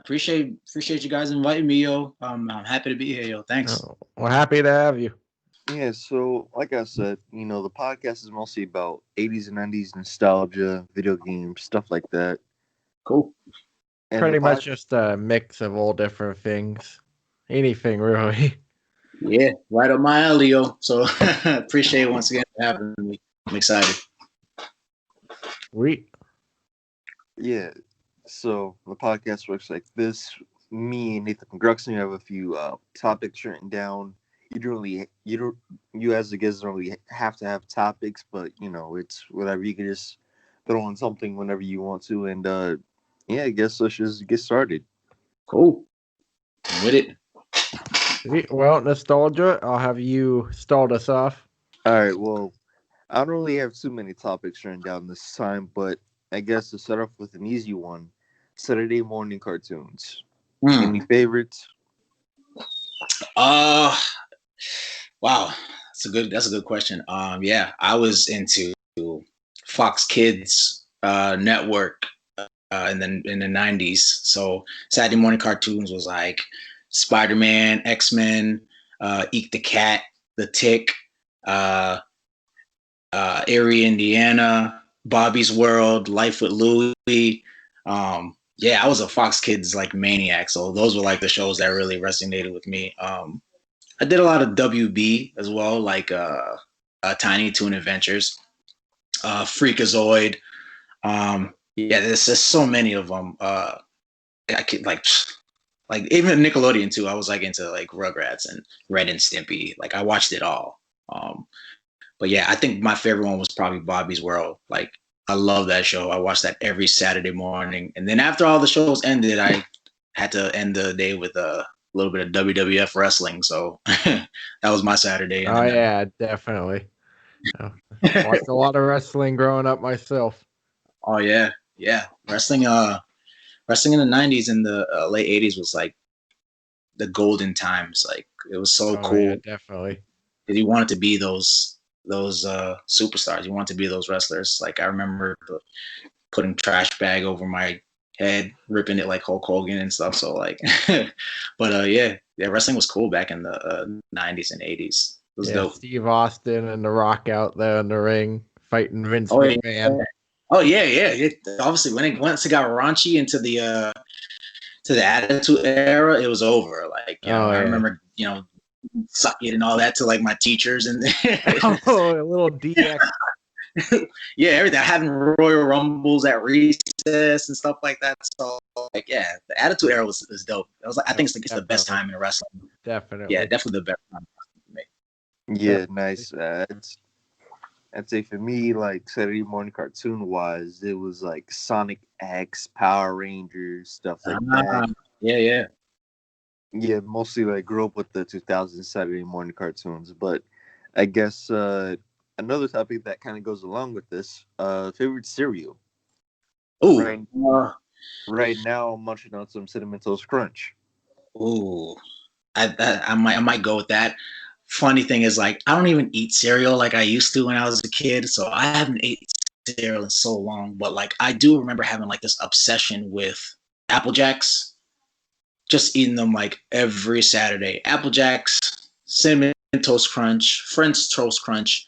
appreciate you guys inviting me, yo. I'm happy to be here, yo. Thanks. We're happy to have you. Yeah, so like I said, the podcast is mostly about 80s and 90s nostalgia, video games, stuff like that. Cool. And Pretty much just a mix of all different things. Anything, really. Yeah, right up my alley, yo. So appreciate it once again for having me. I'm excited. Yeah, so the podcast works like this. Me and Nathan Gruxon have a few topics written down. You as the guests don't really have to have topics, but it's whatever. You can just throw on something whenever you want to, and yeah, I guess let's just get started. Cool. I'm with it. Well, nostalgia, I'll have you start us off. All right. Well, I don't really have too many topics written down this time, but I guess to start off with an easy one: Saturday morning cartoons. Any favorites? Wow, that's a good question. Yeah, I was into Fox Kids network in the 90s. So Saturday morning cartoons was like Spider-Man, X-Men, Eek the Cat, The Tick, Erie, Indiana, Bobby's World, Life with Louie. Yeah, I was a Fox Kids like maniac. So those were like the shows that really resonated with me. I did a lot of WB as well, like Tiny Toon Adventures, Freakazoid. Yeah, there's just so many of them. I could like even Nickelodeon too. I was like into like Rugrats and Red and Stimpy. Like I watched it all. But yeah, I think my favorite one was probably Bobby's World. Like I love that show. I watched that every Saturday morning. And then after all the shows ended, I had to end the day with a little bit of WWF wrestling. So that was my Saturday. Oh yeah, definitely. Watched a lot of wrestling growing up myself. Oh yeah, yeah. Wrestling in the 90s and the late 80s was like the golden times. Like it was so cool. Yeah, definitely. You wanted to be those superstars. You wanted to be those wrestlers. Like I remember putting trash bag over my head, ripping it like Hulk Hogan and stuff. So like, but yeah, wrestling was cool back in the 90s and 80s. It was dope. Steve Austin and The Rock out there in the ring fighting Vince McMahon. Yeah. Oh yeah. Obviously, once it got raunchy into the Attitude Era, it was over. Like I remember suck it and all that to like my teachers and a little DX. Yeah, everything. Having Royal Rumbles at recess and stuff like that. So like yeah, the Attitude Era was dope. I was like, I think it's the best time in wrestling. Definitely. Yeah, definitely the best time for me. Yeah, nice. I'd say for me, like Saturday morning cartoon wise, it was like Sonic X, Power Rangers, stuff like that. Yeah. Yeah, mostly like grew up with the 2000 Saturday morning cartoons, but I guess another topic that kind of goes along with this, favorite cereal. Ooh. Right now, I'm munching on some Cinnamon Toast Crunch. Ooh, I might go with that. Funny thing is, like, I don't even eat cereal like I used to when I was a kid, so I haven't ate cereal in so long. But like, I do remember having like this obsession with Apple Jacks. Just eating them like every Saturday. Apple Jacks, Cinnamon Toast Crunch, French Toast Crunch,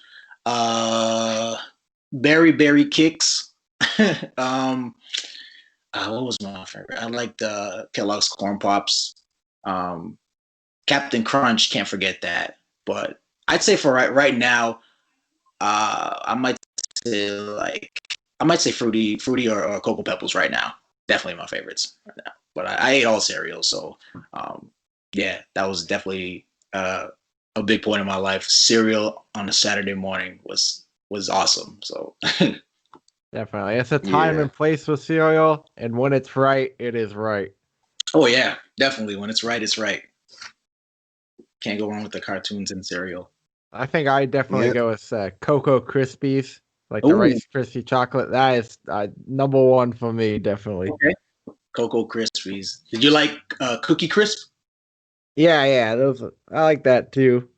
Berry Kicks. What was my favorite? I liked Kellogg's Corn Pops. Captain Crunch, can't forget that. But I'd say for right now, I might say Fruity or Cocoa Pebbles right now. Definitely my favorites right now. But I ate all cereals, so yeah, that was definitely a big point in my life. Cereal on a Saturday morning was awesome. So definitely, it's a time and place with cereal, and when it's right, it is right. Oh yeah, definitely. When it's right, it's right. Can't go wrong with the cartoons and cereal. I think I definitely go with Cocoa Krispies, like the Rice Krispie chocolate. That is number one for me, definitely. Okay. Cocoa Krispies. Did you like Cookie Crisp? Yeah, those I like that too,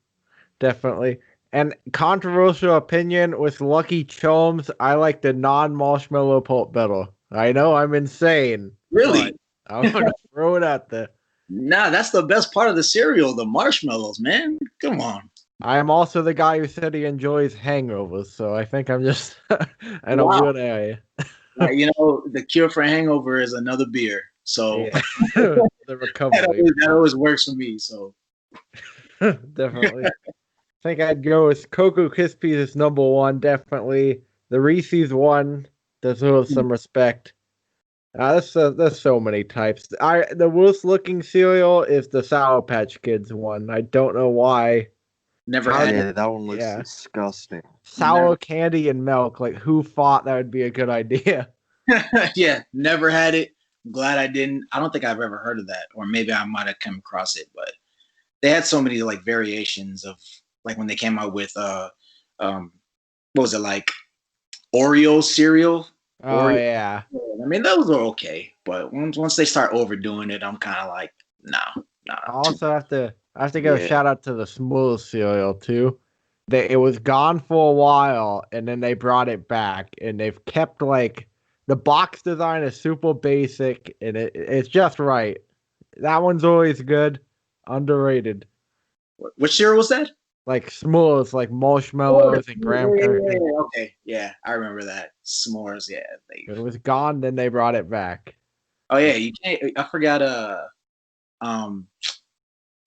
definitely. And controversial opinion with Lucky Charms, I like the non-marshmallow pulp better. I know I'm insane. Really? I'm gonna throw it out there. Nah, that's the best part of the cereal, the marshmallows, man. Come on. I am also the guy who said he enjoys hangovers, so I think I'm just in a Wow. good area. The cure for hangover is another beer. So Yeah. The recovery. that always works for me. So Definitely. I think I'd go with Cocoa Krispies is number one, definitely. The Reese's one deserves some respect. There's so many types. The worst looking cereal is the Sour Patch Kids one. I don't know why. never had Yeah, that one looks disgusting. Sour candy and milk. Like, who thought that would be a good idea? it. Yeah, never had it. I'm glad I didn't. I don't think I've ever heard of that, or maybe I might have come across it, but they had so many like variations of like when they came out with what was it like Oreo cereal? Oh Oreo. yeah. I mean, those are okay, but once they start overdoing it, I'm kind of like, no. I also have to give a shout out to the Smooth cereal too. It was gone for a while, and then they brought it back, and they've kept like the box design is super basic, and it's just right. That one's always good, underrated. Which cereal was that? Like S'mores, like marshmallows and graham crackers. Okay, yeah, I remember that. S'mores, yeah. It was gone, then they brought it back. Oh yeah, you can't. I forgot.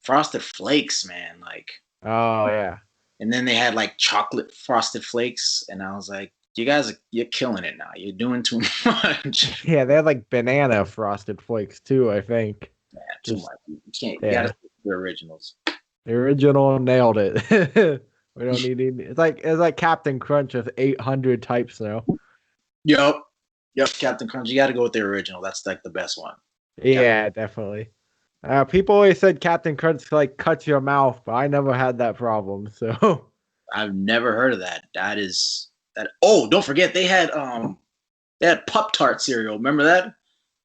Frosted Flakes, man. Like, Oh yeah. and then they had like chocolate Frosted Flakes, and I was like, you're killing it now. You're doing too much. Yeah, they had like banana frosted flakes too, I think. Yeah, too much. You can't. Yeah. You gotta stick to the originals. The original nailed it. We don't need any. It's like Captain Crunch with 800 types now. Yep, Captain Crunch. You got to go with the original. That's like the best one. Yeah, definitely. People always said Captain Crunch like cuts your mouth, but I never had that problem. So I've never heard of that. That is that. Oh, don't forget they had Pop Tart cereal. Remember that?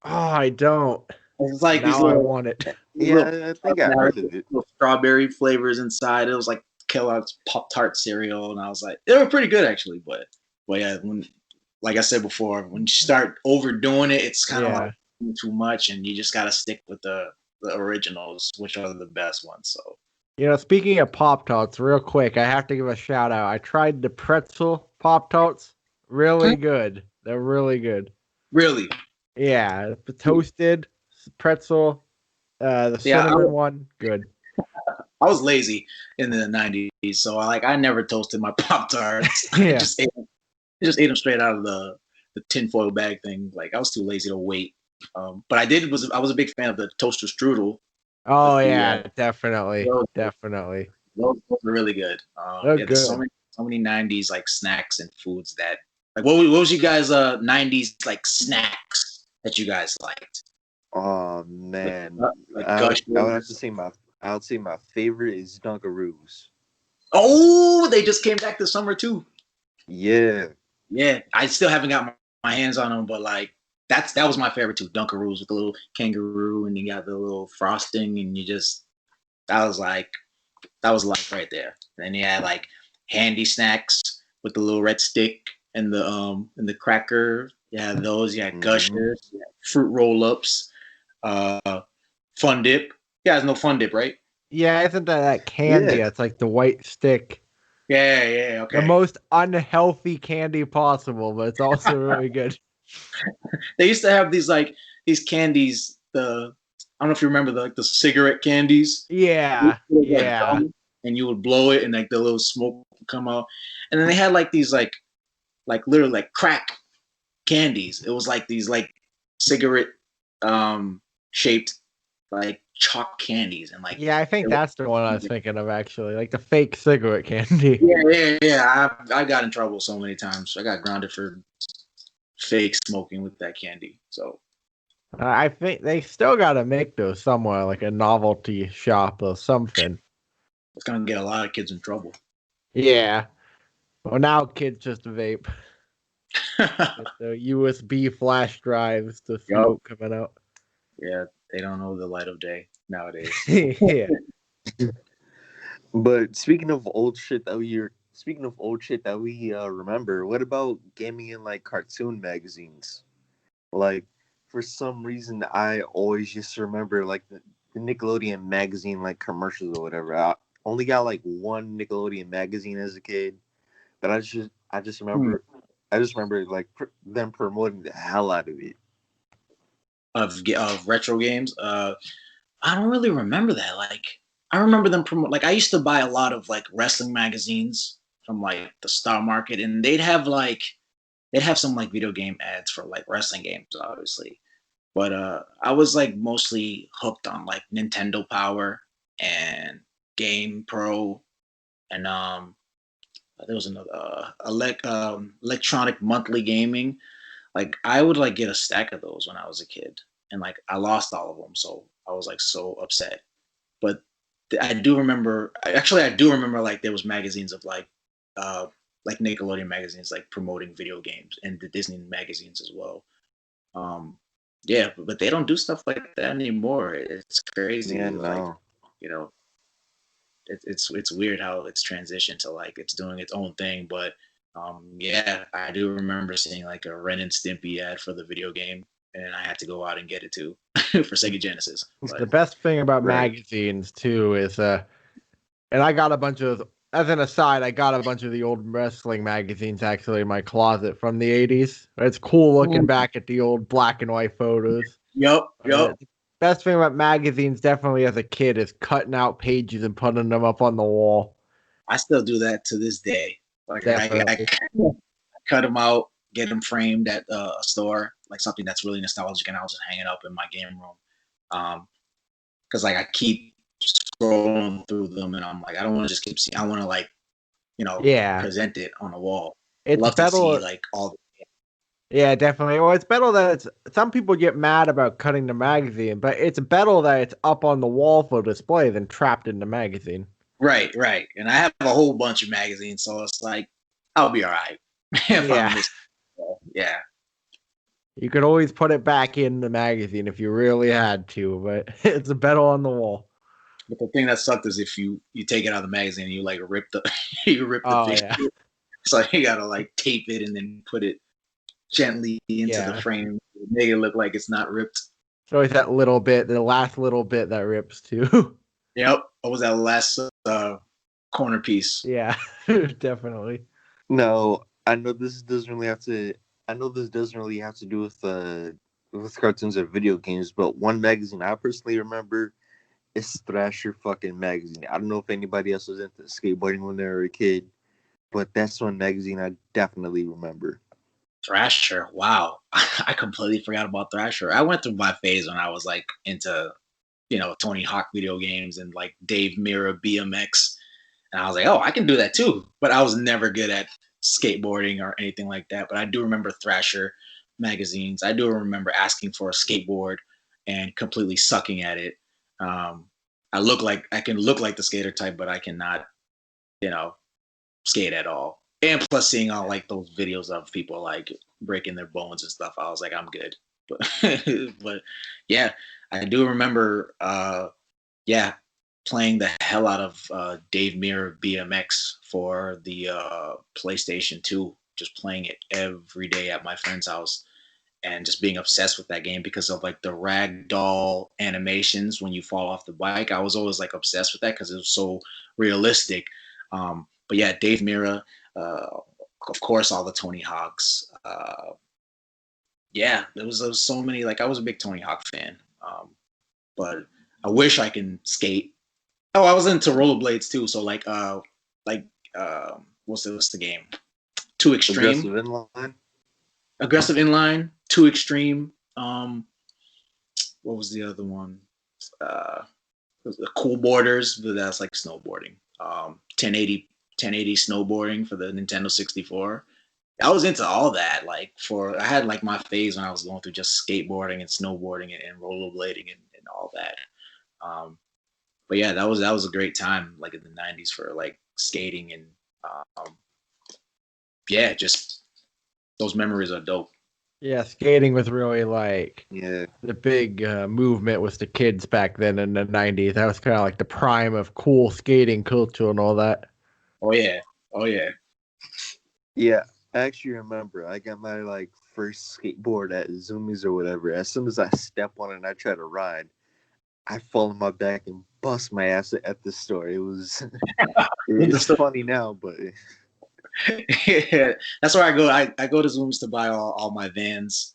oh, I don't. It's like Now these I little, want it. Yeah, I think I heard of it. little strawberry flavors inside. It was like Kellogg's Pop Tart cereal, and I was like, they were pretty good actually. But yeah, like I said before, when you start overdoing it, it's kind of like too much, and you just gotta stick with the originals, which are the best ones. So Speaking of Pop Tarts, real quick, I have to give a shout out. I tried the pretzel Pop Tarts. Really good. They're really good. really, Yeah, the toasted pretzel, the cinnamon one, good. I was lazy in the 90s, so I never toasted my Pop Tarts. Yeah. I just ate them straight out of the tinfoil bag thing. Like I was too lazy to wait. But I was a big fan of the toaster strudel. Oh yeah, definitely. Definitely. Those are really good. They're There's good. so many 90s like snacks and foods that like what was you guys 90s like snacks that you guys liked? Oh man, Like I Gushers. would say my favorite is Dunkaroos. Oh, they just came back this summer too. Yeah, Yeah, I still haven't got my hands on them, but like that was my favorite too. Dunkaroos with the little kangaroo, and you got the little frosting, and that was life right there. And then you had like handy snacks with the little red stick and the cracker. You had those. You had Gushers, you had fruit roll ups, Fun Dip. You guys know Fun Dip, right? Yeah, isn't that candy? Yeah. It's like the white stick. Yeah, okay. The most unhealthy candy possible, but it's also really good. They used to have these candies. I don't know if you remember the cigarette candies. Yeah. And you would blow it, and like the little smoke would come out. And then they had like these like literally like crack candies. It was like these like cigarette shaped like chalk candies, and like Yeah, I think that's the one I was thinking of actually, like the fake cigarette candy. Yeah. I got in trouble so many times. I got grounded for fake smoking with that candy. So I think they still got to make those somewhere, like a novelty shop or something. it's gonna get a lot of kids in trouble. Yeah. Well, now kids just vape. With the USB flash drives, the smoke coming out. Yeah, they don't know the light of day nowadays. Yeah. But speaking of old shit that we remember, what about gaming in like cartoon magazines? Like for some reason, I always just remember like the Nickelodeon magazine like commercials or whatever. I only got like one Nickelodeon magazine as a kid, but I just remember like them promoting the hell out of it. Of retro games. I don't really remember that. Like, I remember them promote. Like, I used to buy a lot of like wrestling magazines from like the Star Market, and they'd have some like video game ads for like wrestling games, obviously. But I was like mostly hooked on like Nintendo Power and Game Pro, and there was another electronic monthly gaming. Like I would like get a stack of those when I was a kid, and like I lost all of them, so I was like so upset. But I do remember. Actually, I do remember like there was magazines of like Nickelodeon magazines like promoting video games and the Disney magazines as well. Um, yeah, but they don't do stuff like that anymore. It's crazy. Yeah, Like no. you know, it's weird how it's transitioned to like it's doing its own thing. But yeah, I do remember seeing like a Ren and Stimpy ad for the video game, and I had to go out and get it too for Sega Genesis. The But best thing about Right. magazines too is and I got a bunch of, as an aside, I got a bunch of the old wrestling magazines actually in my closet from the 80s. It's cool looking back at the old black and white photos. Yep. The best thing about magazines, definitely as a kid, is cutting out pages and putting them up on the wall. I still do that to this day. Like I Definitely. cut them out, get them framed at a store, like something that's really nostalgic, and I'll just hang it up in my game room. Because like I keep scrolling through them, and I'm like, I don't want to just keep seeing. I want to like, Yeah. present it on the wall. It's Love to see better. like all. Yeah, definitely. Well, it's better that it's. Some people get mad about cutting the magazine, but it's better that it's up on the wall for display than trapped in the magazine. Right. And I have a whole bunch of magazines, so it's like I'll be all right if Yeah. I'm missing. Yeah. You could always put it back in the magazine if you really had to, but it's better on the wall. But the thing that sucked is if you take it out of the magazine and you like rip the you rip the Oh, picture. yeah. So you gotta like tape it and then put it gently into the frame, make it look like it's not ripped. It's always that little bit, the last little bit that rips too. Yep. What was that last corner piece? Yeah, definitely. No, I know this doesn't really have to. I know this doesn't really have to do with cartoons or video games, but one magazine I personally remember is Thrasher fucking magazine. I don't know if anybody else was into skateboarding when they were a kid, but that's one magazine I definitely remember. Thrasher. Wow. I completely forgot about Thrasher. I went through my phase when I was like into, Tony Hawk video games and like Dave Mirra BMX. And I was like, oh, I can do that too. But I was never good at skateboarding or anything like that. But I do remember Thrasher magazines. I do remember asking for a skateboard and completely sucking at it. I can look like the skater type, but I cannot, skate at all. And plus seeing all like those videos of people like breaking their bones and stuff, I was like, I'm good. But yeah, I do remember playing the hell out of Dave Mirra BMX for the PlayStation 2, just playing it every day at my friend's house and just being obsessed with that game because of like the ragdoll animations when you fall off the bike. I was always like obsessed with that because it was so realistic. But yeah, Dave Mirra, of course, all the Tony Hawks. Yeah, there was so many. Like I was a big Tony Hawk fan, but I wish I can skate. Oh, I was into rollerblades too. So what's the game? Too Extreme, aggressive inline, Too Extreme. What was the other one? The Cool Borders, but that's like snowboarding. 1080 snowboarding for the Nintendo 64. I was into all that. I had like my phase when I was going through just skateboarding and snowboarding and rollerblading and all that. But yeah, that was a great time, like in the '90s for like skating and yeah, just those memories are dope. Yeah, skating was really like the big movement was the kids back then in the 90s. That was kind of like the prime of cool skating culture and all that. Oh yeah. Yeah, I actually remember I got my like first skateboard at Zoomies or whatever. As soon as I step on it and I try to ride, I fall on my back and bust my ass at the store. It was it's funny now, but Yeah, that's where I go. I go to Zooms to buy all my Vans.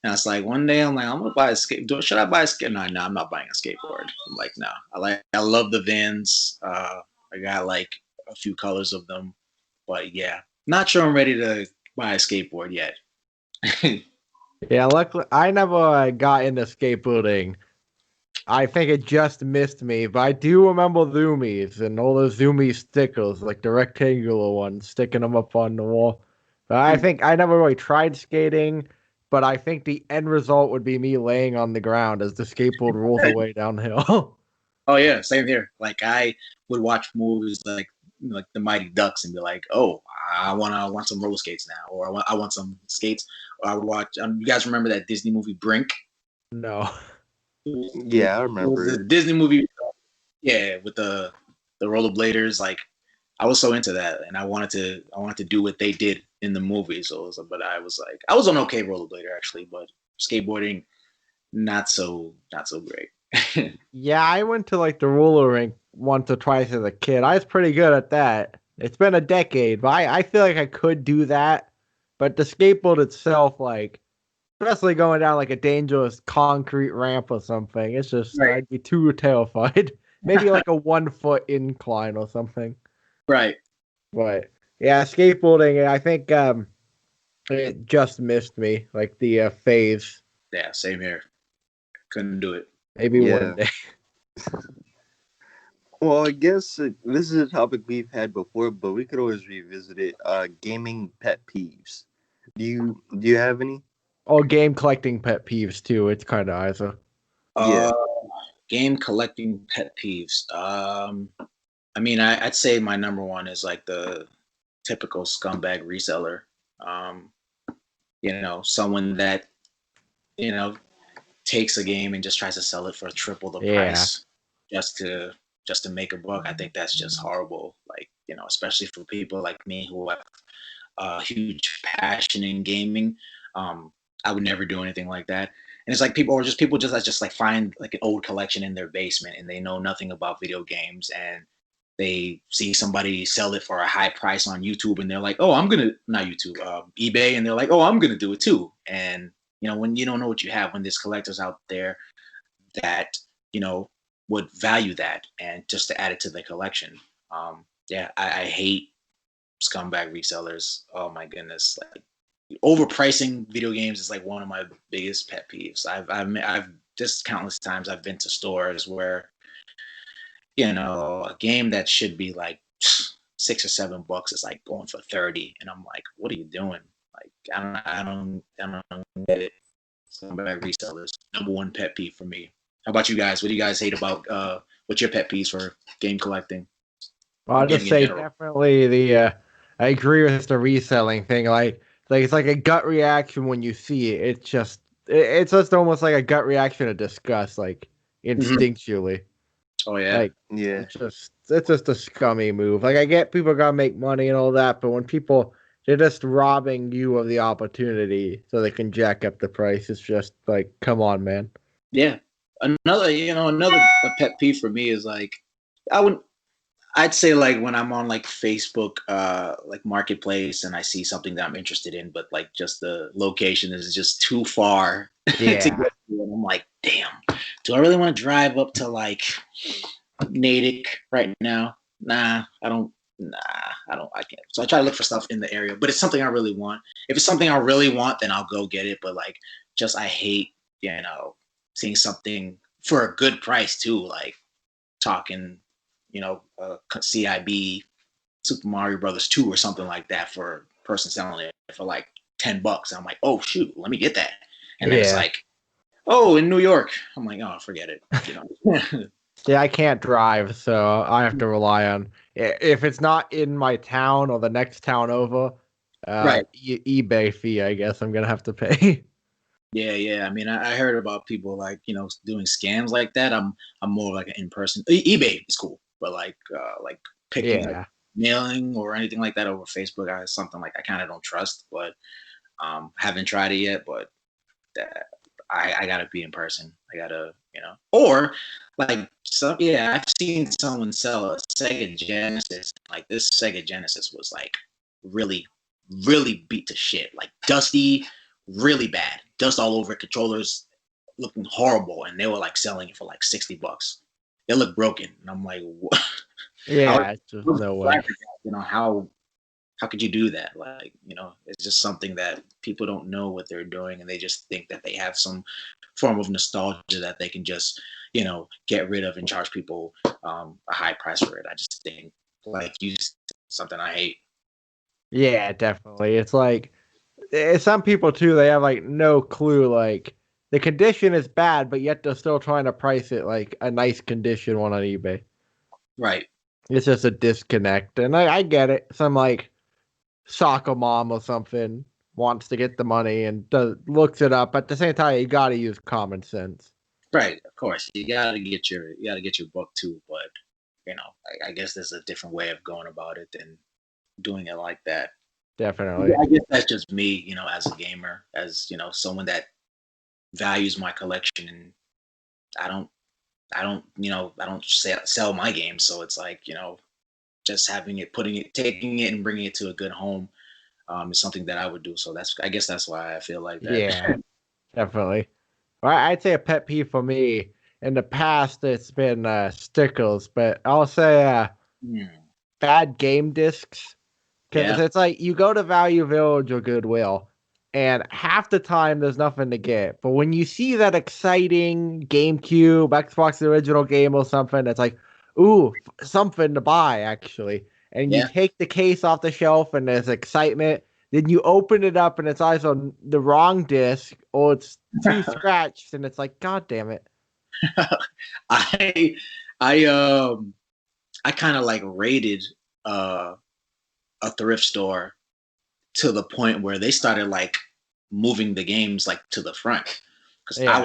And it's like one day I'm like, I'm gonna buy a skateboard. Should I buy a skate? No, I'm not buying a skateboard. I'm like, no. I love the Vans. I got like a few colors of them, but yeah, not sure I'm ready to buy a skateboard yet. Yeah, luckily I never got into skateboarding. I think it just missed me, but I do remember Zoomies and all those Zoomies stickers, like the rectangular ones, sticking them up on the wall. But I think I never really tried skating, but I think the end result would be me laying on the ground as the skateboard rolls away downhill. Oh yeah, same here. Like I would watch movies like the Mighty Ducks and be like, oh, I want some roller skates now, or I want some skates. Or I would watch. You guys remember that Disney movie Brink? No. yeah, I remember The it. Disney movie, yeah, with the rollerbladers. Like I was so into that, and I wanted to do what they did in the movie. But I was like, I was an okay rollerblader actually, but skateboarding not so great. Yeah, I went to like the roller rink once or twice as a kid. I was pretty good at that. It's been a decade, but I feel like I could do that. But the skateboard itself, like, especially going down like a dangerous concrete ramp or something, it's just, Right, I'd be too terrified. Maybe like a 1 foot incline or something. right. But yeah, skateboarding, I think it just missed me, like the phase. Yeah, same here. Couldn't do it. Maybe one Yeah. day. Well, I guess this is a topic we've had before, but we could always revisit it. Gaming pet peeves. Do you have any? Or game collecting pet peeves too. It's kind of either. Yeah. Uh, Game collecting pet peeves. I mean, I'd say my number one is like the typical scumbag reseller. Um, someone that you know takes a game and just tries to sell it for triple the Yeah. price just to make a buck. I think that's just horrible. Like especially for people like me who have a huge passion in gaming. Um, I would never do anything like that. And it's like people just that just like find like an old collection in their basement and they know nothing about video games and they see somebody sell it for a high price on YouTube and they're like, oh, I'm gonna not YouTube, eBay, and they're like, oh, I'm gonna do it too. And when you don't know what you have, when there's collectors out there that would value that and just to add it to the collection. Yeah, I hate scumbag resellers. Oh my goodness, like overpricing video games is like one of my biggest pet peeves. I've just countless times I've been to stores where a game that should be like $6 or $7 is like going for 30, and I'm like, what are you doing? Like I don't get it. Scumbag resellers, number one pet peeve for me. How about you guys? What do you guys hate about what's your pet peeves for game collecting? Well, I'll just say definitely I agree with the reselling thing. Like it's like a gut reaction when you see it. It's just almost like a gut reaction of disgust, like instinctually. Oh yeah. Like Yeah. it's just a scummy move. Like I get people gotta make money and all that, but when people they're just robbing you of the opportunity so they can jack up the price, it's just like, come on, man. Yeah. Another a pet peeve for me is like I'd say like when I'm on like Facebook, like marketplace, and I see something that I'm interested in, but like just the location is just too far to Yeah. get to, and I'm like, damn, do I really want to drive up to like Natick right now? Nah, I don't. Nah, I can't. So I try to look for stuff in the area, but it's something I really want. If it's something I really want, then I'll go get it. But like, just I hate, seeing something for a good price too. Like talking, CIB Super Mario Brothers 2 or something like that for a person selling it for like $10. I'm like, oh shoot, let me get that. And then it's like, oh, in New York. I'm like, oh, forget it. Yeah, I can't drive, so I have to rely on if it's not in my town or the next town over, right. eBay fee. I guess I'm gonna have to pay. Yeah. I mean, I heard about people like doing scams like that. I'm more like an in person. eBay is cool, but like picking Yeah. mailing or anything like that over Facebook. Something like I kind of don't trust, but haven't tried it yet. But that I gotta be in person. I gotta, or like yeah, I've seen someone sell a Sega Genesis. Like this Sega Genesis was like really, really beat to shit. Like dusty, really bad. Dust all over it, controllers looking horrible, and they were like selling it for like $60. It looked broken. And I'm like, what? Yeah, it's just no way. How could you do that? Like, it's just something that people don't know what they're doing, and they just think that they have some form of nostalgia that they can just, get rid of and charge people a high price for it. I just think, like, something I hate. Yeah, definitely. It's like some people too. They have like no clue. Like the condition is bad, but yet they're still trying to price it like a nice condition one on eBay. Right. It's just a disconnect, and I get it. Some like soccer mom or something wants to get the money and looks it up. At the same time, you got to use common sense. Right. Of course, you gotta get your book too, but I guess there's a different way of going about it than doing it like that. Definitely. I guess that's just me, as a gamer, as someone that values my collection, and I don't, I don't sell my games, so it's like just having it, taking it, and bringing it to a good home is something that I would do. So I guess that's why I feel like that. Yeah, definitely. Well, I'd say a pet peeve for me in the past it's been stickers, but I'll say bad game discs. Because it's like you go to Value Village or Goodwill, and half the time there's nothing to get. But when you see that exciting GameCube, Xbox original game or something, it's like, ooh, something to buy actually. And you take the case off the shelf and there's excitement. Then you open it up and it's either the wrong disc or it's too scratched, and it's like, God damn it. I kind of like rated a thrift store to the point where they started like moving the games like to the front, because I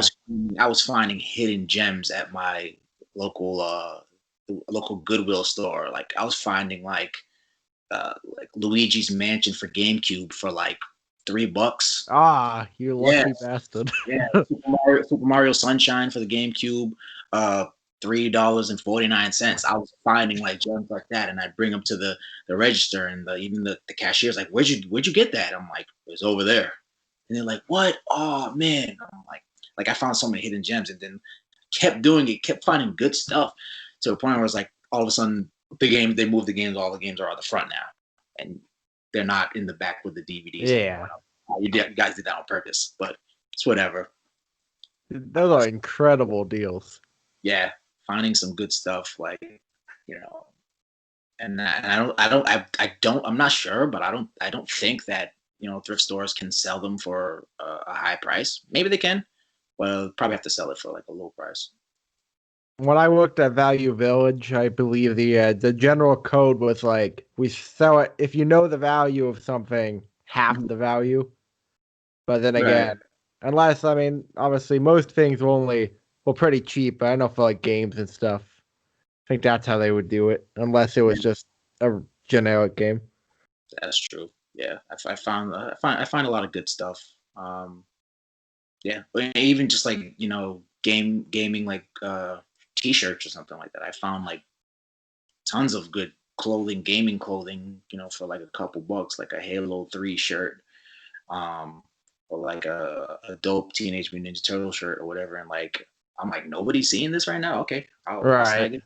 was finding hidden gems at my local Goodwill store. Like I was finding like Luigi's Mansion for GameCube for like $3. Ah, you lucky bastard. Yeah, Super Mario Sunshine for the GameCube, $3.49. I was finding like gems like that, and I'd bring them to the register, and even the cashier's like, where'd you get that? I'm like, it's over there. And they're like, what? Oh man. I'm like I found so many hidden gems, and then kept doing it, kept finding good stuff, to a point where it's like all of a sudden they moved the games, all the games are on the front now, and they're not in the back with the DVDs. Yeah. You guys did that on purpose, but it's whatever. Those are incredible deals. Yeah, finding some good stuff, like and I'm not sure, but I don't think that thrift stores can sell them for a high price. Maybe they can, but probably have to sell it for like a low price. When I worked at Value Village, I believe the general code was like, we sell it if you know the value of something, half the value. But then again, unless, I mean, obviously most things were pretty cheap. I know for like games and stuff, I think that's how they would do it, unless it was just a generic game. That's true. Yeah, I find a lot of good stuff. Yeah, but even just like gaming like T-shirts or something like that. I found like tons of good gaming clothing, for like a couple bucks, like a Halo 3 shirt, or like a dope Teenage Mutant Ninja Turtle shirt or whatever. And like, I'm like, nobody's seeing this right now. Okay, I'll snag it.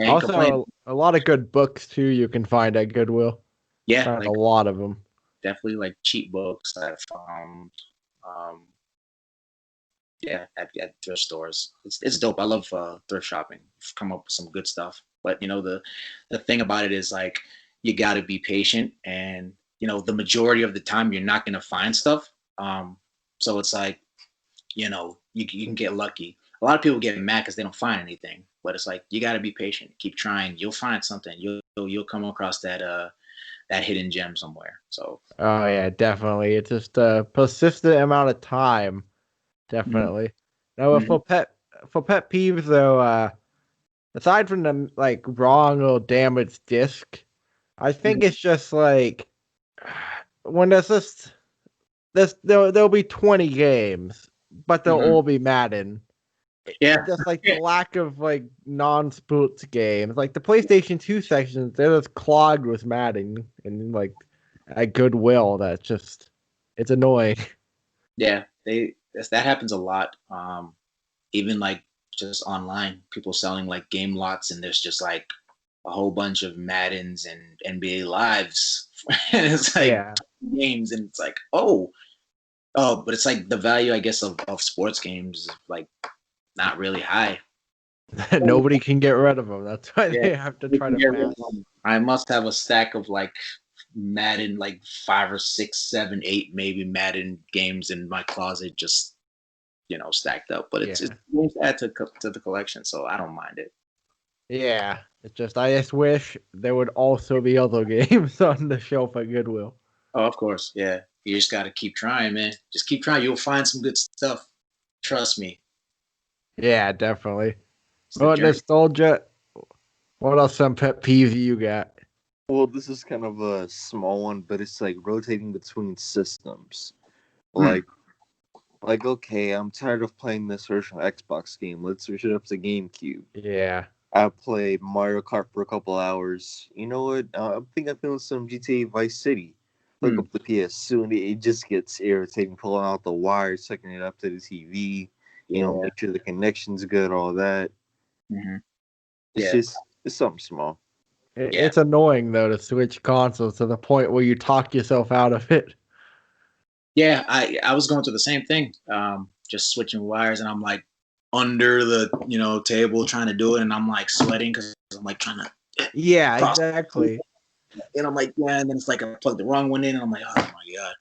Also, a lot of good books too you can find at Goodwill. Yeah, like, a lot of them. Definitely like cheap books that I found. At thrift stores. It's dope. I love thrift shopping. Come up with some good stuff. But the thing about it is like you got to be patient, and the majority of the time you're not going to find stuff. So it's like you can get lucky. A lot of people get mad because they don't find anything, but it's like you got to be patient. Keep trying. You'll find something. You'll come across that hidden gem somewhere. So. Oh yeah, definitely. It's just a persistent amount of time. Definitely. Now, for pet peeves though, aside from the like wrong or damaged disc, I think it's just like when there'll be 20 games, but they'll all be Madden. Yeah. Just like the lack of like non-sports games, like the PlayStation 2 sections, they're just clogged with Madden and like at Goodwill. It's annoying. Yeah, that happens a lot. Even like just online, people selling like game lots, and there's just like a whole bunch of Maddens and NBA Lives, and it's like Yeah. games, and it's like, but it's like the value, I guess, of sports games is like not really high. Nobody can get rid of them. That's why Yeah, they have to try to mass. I must have a stack of like Madden, like 5 or 6, 7, 8, maybe Madden games in my closet, just stacked up. But it's games to add to the collection, so I don't mind it. Yeah. I just wish there would also be other games on the shelf at Goodwill. Oh, of course, yeah. You just got to keep trying, man. Just keep trying. You'll find some good stuff. Trust me. Yeah, definitely. It's the Oh, journey. nostalgia. What else some pet peeves you got? Well, this is kind of a small one, but it's like rotating between systems. Hmm. Like, okay, I'm tired of playing this original Xbox game. Let's switch it up to GameCube. Yeah. I played Mario Kart for a couple hours. You know what? I think I'm feeling some GTA Vice City. Hook up the PS2, and it just gets irritating pulling out the wires, hooking it up to the TV. Yeah. Make sure the connection's good, all that. Mm-hmm. It's something small. It's annoying though to switch consoles to the point where you talk yourself out of it. Yeah, I was going through the same thing. Just switching wires, and I'm like under the table trying to do it, and I'm like sweating because I'm like trying to. Yeah, cross. exactly. And I'm like, yeah, and then it's like I plugged the wrong one in, and I'm like, oh my god.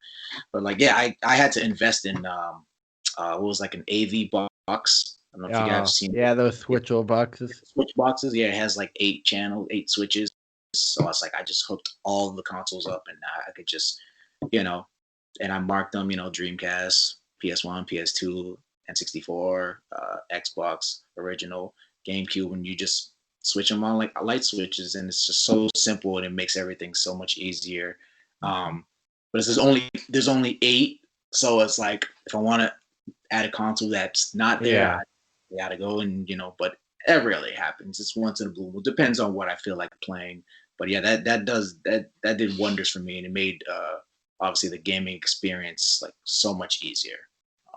But like, yeah, I had to invest in what was like an AV box. I don't know if you guys have seen. Yeah, those switchable boxes. Switch boxes. Yeah, it has like 8 channels, 8 switches. So it's like I just hooked all the consoles up, and I could just, and I marked them, Dreamcast, PS1, PS2, N64, Xbox, original, GameCube, and you just switch them on like light switches, and it's just so simple, and it makes everything so much easier. But there's only 8, so it's like if I want to add a console that's not there, I gotta go and but that rarely happens. It's once in a blue moon. Depends on what I feel like playing. But yeah, that did wonders for me, and it made obviously the gaming experience like so much easier.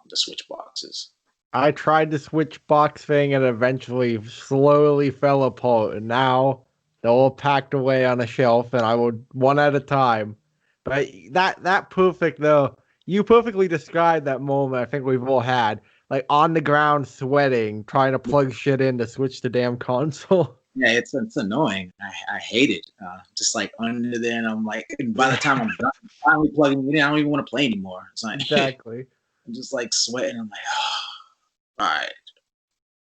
The switch boxes. I tried the switch box thing and eventually slowly fell apart, and now they're all packed away on a shelf, and I would one at a time. But that perfect though, you perfectly described that moment. I think we've all had like on the ground sweating, trying to plug shit in to switch the damn console. Yeah, it's annoying. I hate it. Just like under there, and I'm like, and by the time I'm done, finally plugging it in, I don't even want to play anymore. It's like Exactly. I'm just like sweating. I'm like, oh, all right.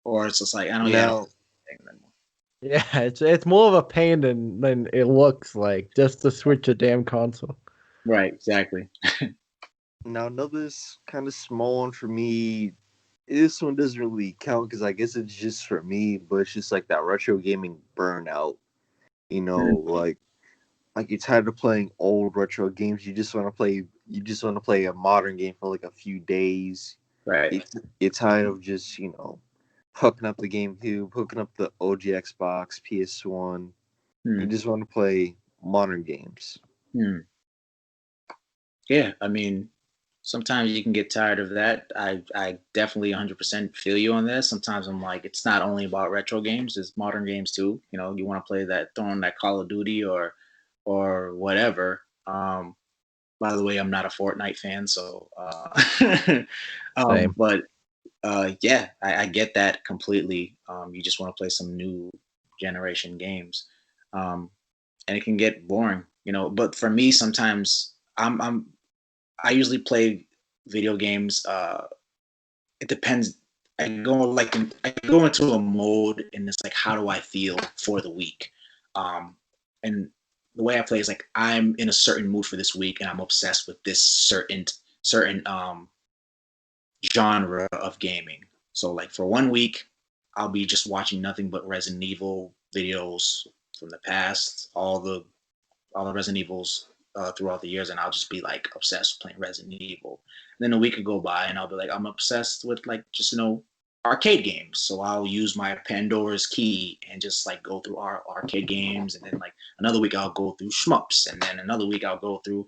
Or it's just like I don't Now, anymore. Yeah, it's more of a pain than it looks like just to switch a damn console. Right, exactly. now another kind of small one for me. This one doesn't really count because I guess it's just for me, but it's just like that retro gaming burnout. Like you're tired of playing old retro games. You just want to play. You just want to play a modern game for like a few days. Right. You're tired of just hooking up the GameCube, hooking up the OG Xbox, PS1. You just want to play modern games. Yeah, I mean, sometimes you can get tired of that. I definitely 100% feel you on this. Sometimes I'm like, it's not only about retro games; it's modern games too. You want to play that, throwing that Call of Duty or whatever. By the way, I'm not a Fortnite fan, so Same. but yeah, I get that completely. You just want to play some new generation games, and it can get boring, But for me, sometimes I usually play video games. It depends. I go into a mode, and it's like, how do I feel for the week? And the way I play is like I'm in a certain mood for this week, and I'm obsessed with this certain genre of gaming. So like for one week, I'll be just watching nothing but Resident Evil videos from the past, all the all the Resident Evils throughout the years, and I'll just be like obsessed with playing Resident Evil. And then a week could go by, and I'll be like, I'm obsessed with like just arcade games. So I'll use my Pandora's key and just like go through our arcade games, and then like another week I'll go through shmups, and then another week I'll go through.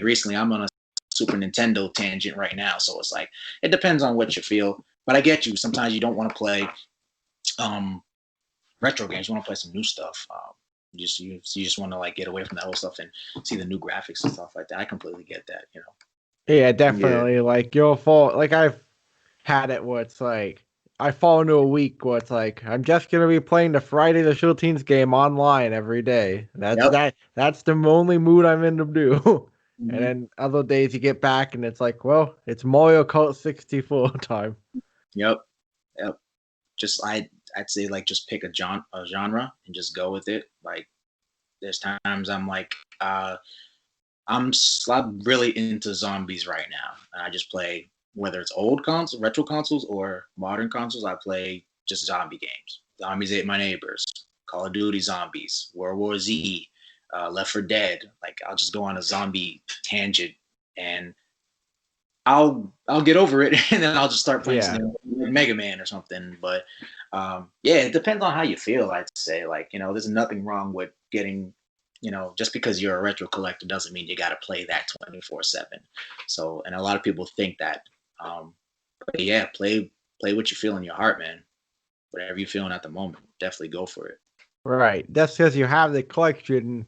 Recently I'm on a Super Nintendo tangent right now, so it's like it depends on what you feel. But I get you. Sometimes you don't want to play retro games. You want to play some new stuff. You just want to like get away from that old stuff and see the new graphics and stuff like that. I completely get that. Yeah, definitely. Yeah. Like you'll fall. Like I've had it where it's like I fall into a week where it's like I'm just gonna be playing the Friday the 13th game online every day. That's the only mood I'm in to do. Mm-hmm. And then other days you get back and it's like, well, it's Mario Kart 64 time. Yep. Just I'd say like just pick a genre and just go with it. Like there's times I'm like I'm really into zombies right now, and I just play whether it's old consoles, retro consoles, or modern consoles. I play just zombie games. Zombies Ate My Neighbors, Call of Duty Zombies, World War Z, Left 4 Dead. Like I'll just go on a zombie tangent and I'll get over it, and then I'll just start playing something like Mega Man or something. But it depends on how you feel. I'd say like there's nothing wrong with getting just because you're a retro collector doesn't mean you got to play that 24/7. So, and a lot of people think that. But yeah, play what you feel in your heart, man. Whatever you're feeling at the moment, definitely go for it. Right. That's because you have the collection.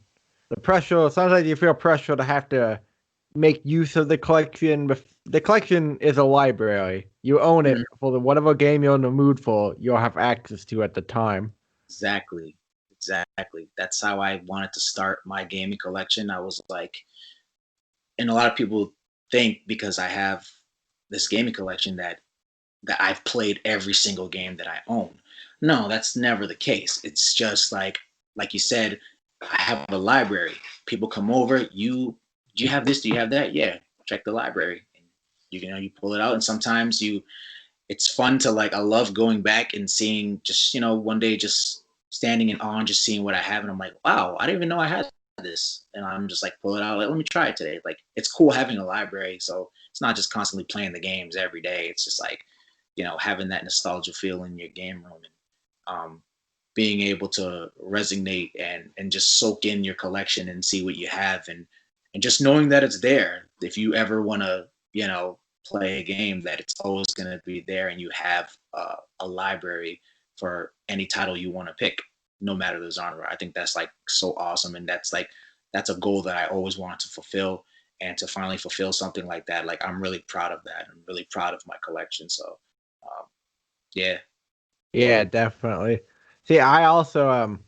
The pressure. Sometimes you feel pressure to have to make use of the collection. The collection is a library. You own it for whatever game you're in the mood for. You'll have access to at the time. Exactly. That's how I wanted to start my gaming collection. I was like, and a lot of people think because I have this gaming collection that I've played every single game that I own. No, that's never the case. It's just like you said, I have a library. People come over. Do you have this? Do you have that? Yeah, check the library. And you pull it out, and sometimes it's fun to like. I love going back and seeing just one day just standing in awe and just seeing what I have, and I'm like, wow, I didn't even know I had this, and I'm just like pull it out. Like, let me try it today. Like it's cool having a library, so it's not just constantly playing the games every day. It's just like having that nostalgia feel in your game room and being able to resonate and just soak in your collection and see what you have and just knowing that it's there. If you ever want to, play a game, that it's always going to be there and you have a library for any title you want to pick, no matter the genre. I think that's like so awesome. And that's a goal that I always wanted to fulfill, and to finally fulfill something like that. Like I'm really proud of that. I'm really proud of my collection. So yeah, definitely. See, I also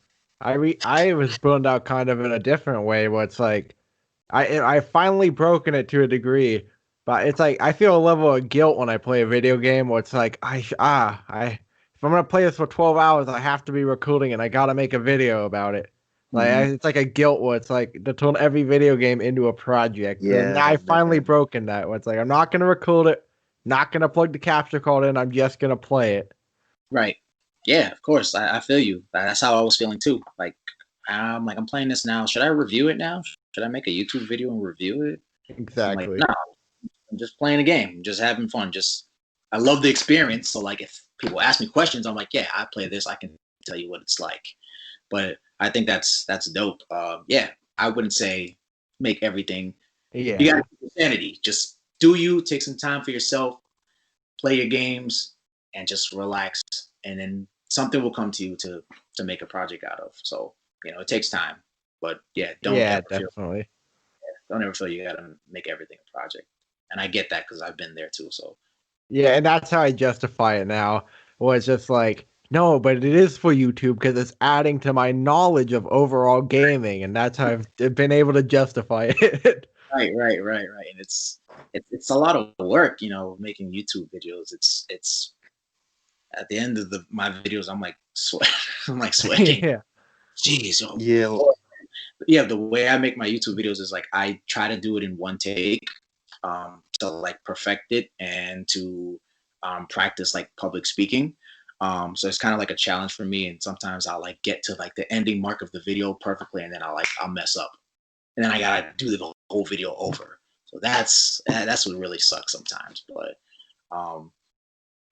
I was burned out kind of in a different way, where it's like I finally broken it to a degree, but it's like I feel a level of guilt when I play a video game where it's like if I'm gonna play this for 12 hours, I have to be recording and I gotta make a video about it. Like it's like a guilt where it's like to turn every video game into a project. Yeah, and I finally broken that. Where it's like I'm not gonna record it, not gonna plug the capture card in. I'm just gonna play it. Right. Yeah, of course. I feel you. That's how I was feeling too. Like I'm playing this now. Should I review it now? Should I make a YouTube video and review it? Exactly. I'm like, no, I'm just playing a game. I'm just having fun. I love the experience. So like if people ask me questions, I'm like, yeah, I play this. I can tell you what it's like. But I think that's dope. I wouldn't say make everything. Yeah. You got sanity. Just take some time for yourself, play your games, and just relax. And then something will come to you to make a project out of. So, it takes time. But don't ever feel you got to make everything a project. And I get that because I've been there too. So yeah, and that's how I justify it now. Well, it's just like, no, but it is for YouTube because it's adding to my knowledge of overall gaming, and that's how I've been able to justify it. Right. And it's a lot of work, making YouTube videos. It's at the end of my videos, I'm like sweating. Yeah. Jeez. Yeah. The way I make my YouTube videos is like I try to do it in one take, to like perfect it and to practice like public speaking. So it's kind of like a challenge for me. And sometimes I'll like get to like the ending mark of the video perfectly, and then I'll mess up, and then I gotta do the whole video over. So that's what really sucks sometimes. But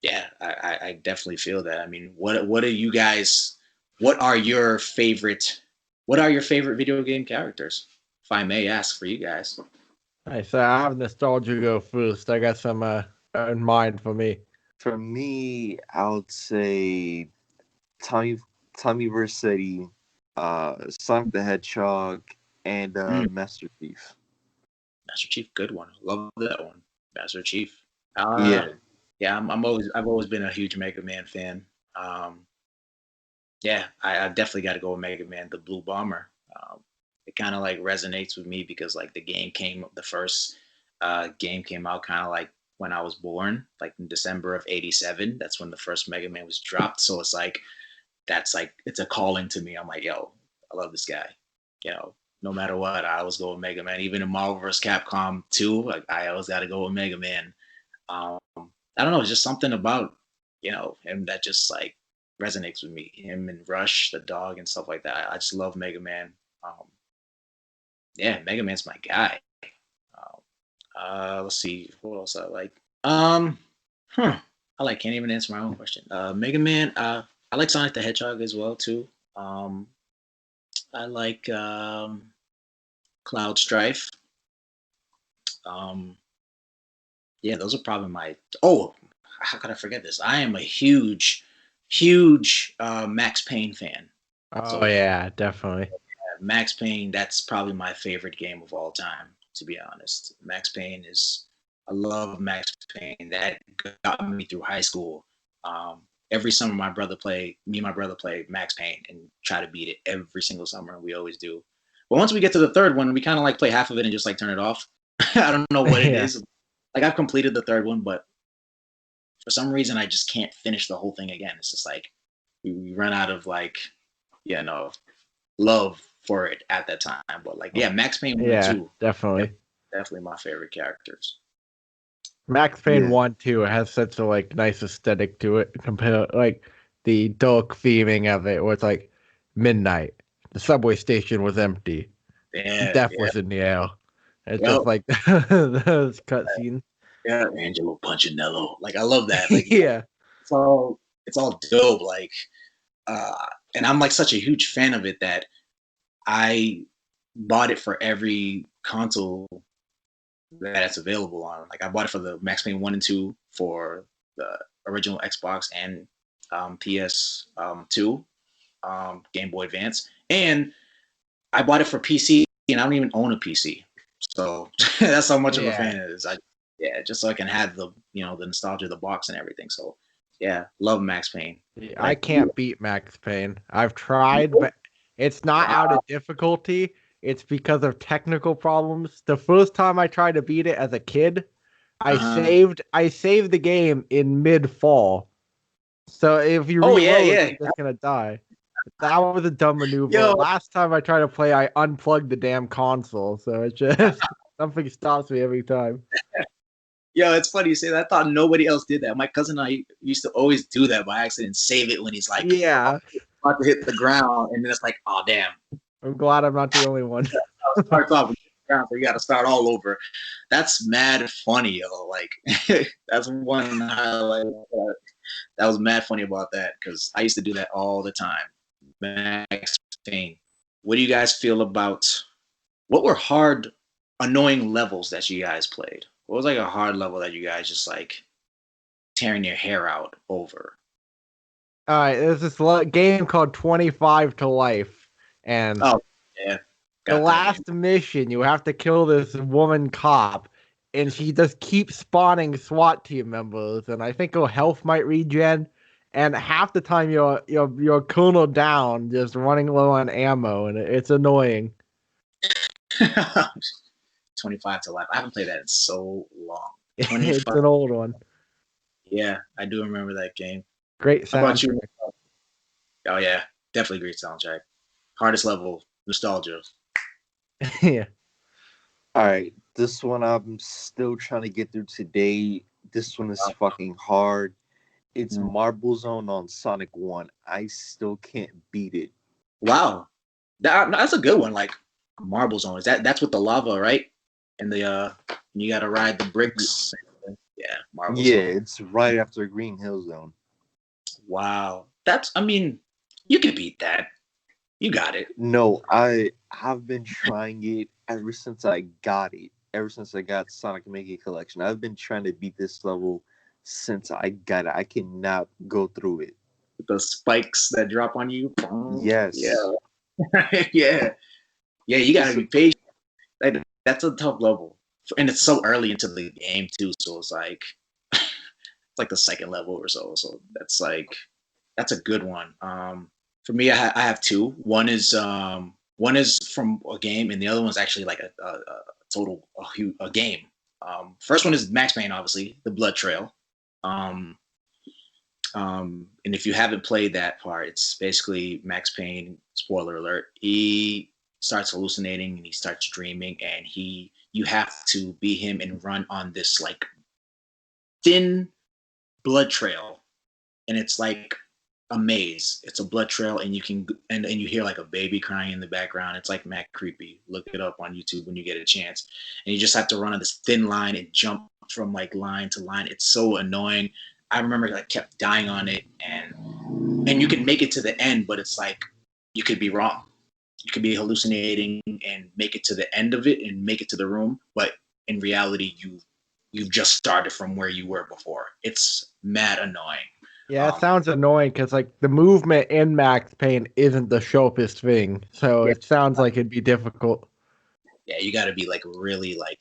yeah, I definitely feel that. I mean, what are you guys? What are your favorite? What are your favorite video game characters? If I may ask for you guys. Alright, so I have nostalgia go first. I got some in mind for me. For me, I would say Tommy Vercetti, Sonic the Hedgehog, and Mm, Master Chief. Master Chief, good one. Love that one. Master Chief. Yeah, Yeah, I've always been a huge Mega Man fan. Um, yeah, I definitely got to go with Mega Man, the Blue Bomber. It kind of like resonates with me because like the first game came out kind of like when I was born, like in December of '87. That's when the first Mega Man was dropped. So it's like it's a calling to me. I'm like, yo, I love this guy. You know, no matter what, I always go with Mega Man. Even in Marvel vs. Capcom 2, like I always got to go with Mega Man. Um, I don't know, it's just something about him that just like resonates with me. Him and Rush, the dog, and stuff like that. I just love Mega Man. Um, yeah, Mega Man's my guy. Um, let's see, what else I like. Huh. Can't even answer my own question. Mega Man. I like Sonic the Hedgehog as well too. Um, I like Cloud Strife. Um, yeah, those are probably my. Oh, how could I forget this? I am a huge Max Payne fan. Oh So yeah, definitely. Max Payne, that's probably my favorite game of all time. To be honest, Max Payne is. I love Max Payne. That got me through high school. Every summer, me and my brother play Max Payne and try to beat it every single summer. We always do. But once we get to the third one, we kind of like play half of it and just like turn it off. I don't know what it Yeah. is. Like I've completed the third one, but for some reason I just can't finish the whole thing again. It's just like we run out of like, love for it at that time. But like, yeah, Max Payne 1 and Yeah, 2, definitely. definitely my favorite characters. Max Payne yeah, 1 too has such a like nice aesthetic to it compared like the dark theming of it where it's like midnight. The subway station was empty. Yeah, Death yeah, was in the air. It's yep, just like those cutscenes. yeah. Angelo Punchinello, like I love that. Like Yeah. it's all dope. Like, uh, and I'm like such a huge fan of it that I bought it for every console that it's available on. Like I bought it for the Max Payne 1 and 2 for the original Xbox and PS 2, Game Boy Advance, and I bought it for PC, and I don't even own a PC. So that's how much of a Yeah. fan it is. Yeah, just so I can have the nostalgia of the box and everything. So yeah, love Max Payne. I Like can't beat Max Payne. I've tried, but it's not out wow. of difficulty. It's because of technical problems. The first time I tried to beat it as a kid, Uh-huh. I saved the game in mid fall. So if you Oh yeah, reload, yeah. you're just gonna die. That was a dumb maneuver. Yo, Last time I tried to play, I unplugged the damn console, so it's just something stops me every time. it's funny you say that. I thought nobody else did that. My cousin and I used to always do that by accident, save it when he's like Yeah, about to hit the ground, and then it's like, oh damn, I'm glad I'm not the only one. starts off with the ground, so you got to start all over. That's mad funny, yo. Like that's one highlight. That was mad funny about that because I used to do that all the time. Max Payne. What do you guys feel about what were hard, annoying levels that you guys played? What was like a hard level that you guys just like tearing your hair out over? All right, there's this game called 25 to Life, and Oh yeah, the got that game. last mission, you have to kill this woman cop, and she just keeps spawning SWAT team members, and I think her health might regen, and half the time you're colonel down, just running low on ammo, and it's annoying. 25 to life. I haven't played that in so long. It's 25. an old one. Yeah, I do remember that game. Great How about soundtrack. you? Oh yeah, definitely great soundtrack. Hardest level, nostalgia. Yeah. All right, this one I'm still trying to get through today. This one is fucking hard. It's Marble Zone on Sonic 1. I still can't beat it. Wow, that's a good one. Like Marble Zone. That's with the lava, right? And the you got to ride the bricks. Yeah, Marble Yeah, Zone. it's right after Green Hill Zone. Wow, I mean, you can beat that. You got it. No, I have been trying it ever since I got it. Ever since I got Sonic Mega Collection, I've been trying to beat this level since I got it. I cannot go through it. With the spikes that drop on you. Yes. Yeah. Yeah. Yeah, you gotta be patient. Like, that's a tough level. And it's so early into the game too, so it's like it's like the second level or so. So that's a good one. For me, I have two. One is from a game, and the other one's actually like a total a game. First one is Max Payne, obviously, the Blood Trail. Um, and if you haven't played that part, it's basically Max Payne. Spoiler alert: he starts hallucinating and he starts dreaming, and you have to be him and run on this like thin blood trail, and it's like a maze. It's a blood trail, and you can and you hear like a baby crying in the background. It's like mad creepy. Look it up on YouTube when you get a chance. And you just have to run on this thin line and jump from like line to line. It's so annoying. I remember I kept dying on it, and you can make it to the end, but it's like you could be wrong. You could be hallucinating and make it to the end of it and make it to the room, but in reality, you've just started from where you were before. It's mad annoying. Yeah, it sounds annoying because like the movement in Max Payne isn't the sharpest thing, so it sounds like it'd be difficult. Yeah, you got to be like really like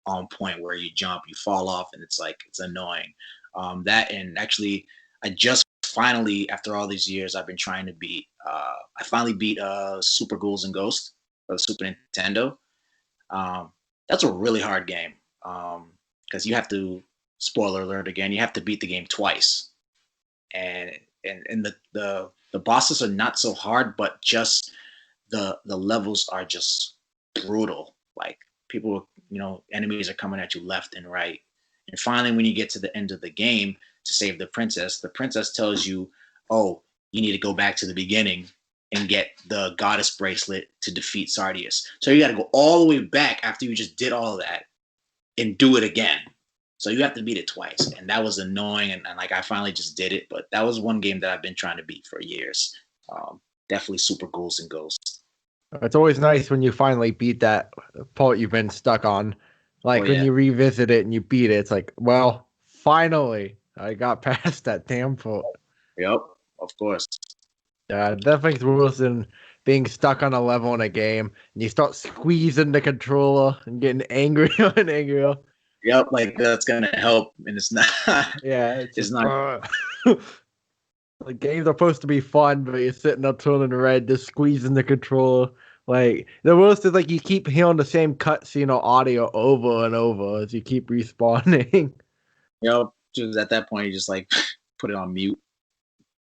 on point where you jump, you fall off, and it's annoying. That and actually, I just finally after all these years, I've been trying to beat. I finally beat Super Ghouls and Ghosts for the Super Nintendo. That's a really hard game because you have to. Spoiler alert again! You have to beat the game twice and and the bosses are not so hard, but just the levels are just brutal. Like people, enemies are coming at you left and right. And finally, when you get to the end of the game to save the princess tells you, "Oh, you need to go back to the beginning and get the goddess bracelet to defeat Sardius." So you got to go all the way back after you just did all of that and do it again. So you have to beat it twice, and that was annoying. And like I finally just did it, but that was one game that I've been trying to beat for years. Definitely Super Ghouls and Ghosts. It's always nice when you finally beat that part you've been stuck on. Like when you revisit it and you beat it, it's like, well, finally I got past that damn part. Yep, of course. Yeah, definitely worse than being stuck on a level in a game and you start squeezing the controller and getting angrier and angrier. Yep, like that's gonna help, and it's not. Yeah, it's not. Like games are supposed to be fun, but you're sitting up turning red, just squeezing the controller. Like the worst is like you keep hearing the same cutscene or audio over and over as you keep respawning. Yep, just at that point you just like put it on mute.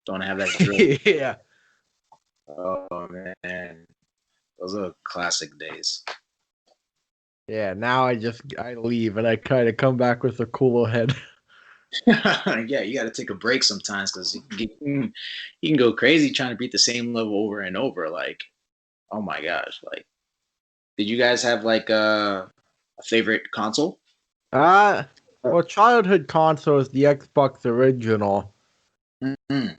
Don't have that drill. Yeah. Oh man, those are classic days. Yeah, now I leave and I kind of come back with a cooler head. Yeah, you got to take a break sometimes because you can go crazy trying to beat the same level over and over. Like, oh my gosh! Like, did you guys have like a favorite console? Well, childhood console is the Xbox original. Mm-hmm.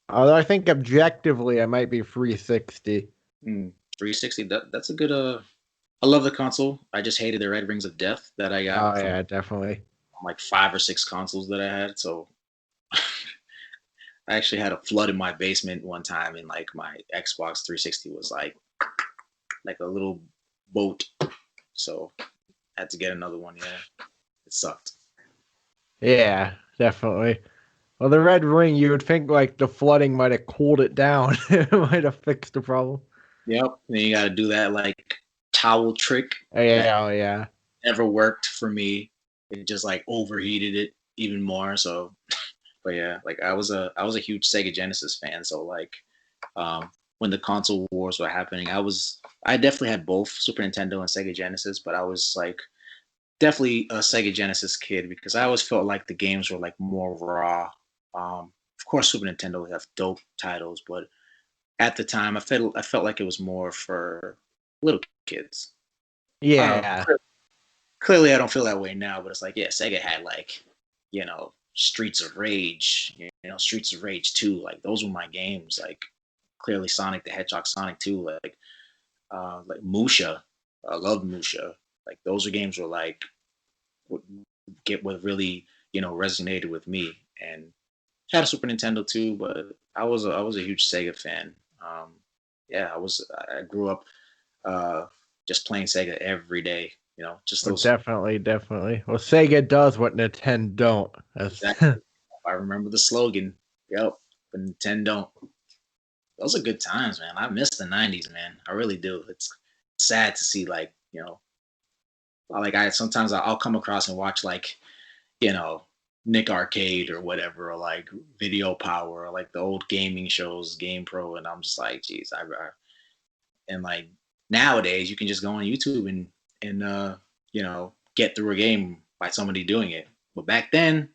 I think objectively, I might be 360. 360. That's a good. I love the console. I just hated the Red Rings of Death that I got. Oh yeah, definitely. Like 5 or 6 consoles that I had. So I actually had a flood in my basement one time, and like my Xbox 360 was like a little boat. So I had to get another one. Yeah, it sucked. Yeah, definitely. Well, the Red Ring, you would think like the flooding might have cooled it down. It might have fixed the problem. Yep. Then you got to do that like towel trick. Yeah. Never worked for me. It just like overheated it even more. So, but yeah, like I was a huge Sega Genesis fan. So like, when the console wars were happening, I definitely had both Super Nintendo and Sega Genesis, but I was like definitely a Sega Genesis kid because I always felt like the games were like more raw. Of course, Super Nintendo would have dope titles, but at the time, I felt like it was more for little kids. Yeah. Clearly, I don't feel that way now, but it's like, yeah, Sega had like, Streets of Rage, Streets of Rage 2, like those were my games. Like clearly, Sonic the Hedgehog, Sonic 2, like Musha. I love Musha. Like those are games were like what what really resonated with me. And had a Super Nintendo too, but I was a huge Sega fan. Um, yeah, I grew up uh, just playing Sega every day. Just Well, those. definitely, definitely. Well, Sega does what Nintendo don't. Exactly. I remember the slogan. Yep, but Nintendo. Those are good times, man. I miss the '90s, man. I really do. It's sad to see, like like I sometimes I'll come across and watch like you know, Nick Arcade or whatever, or like Video Power, or like the old gaming shows, Game Pro, and I'm just like, geez, and like nowadays you can just go on YouTube and get through a game by somebody doing it. But back then,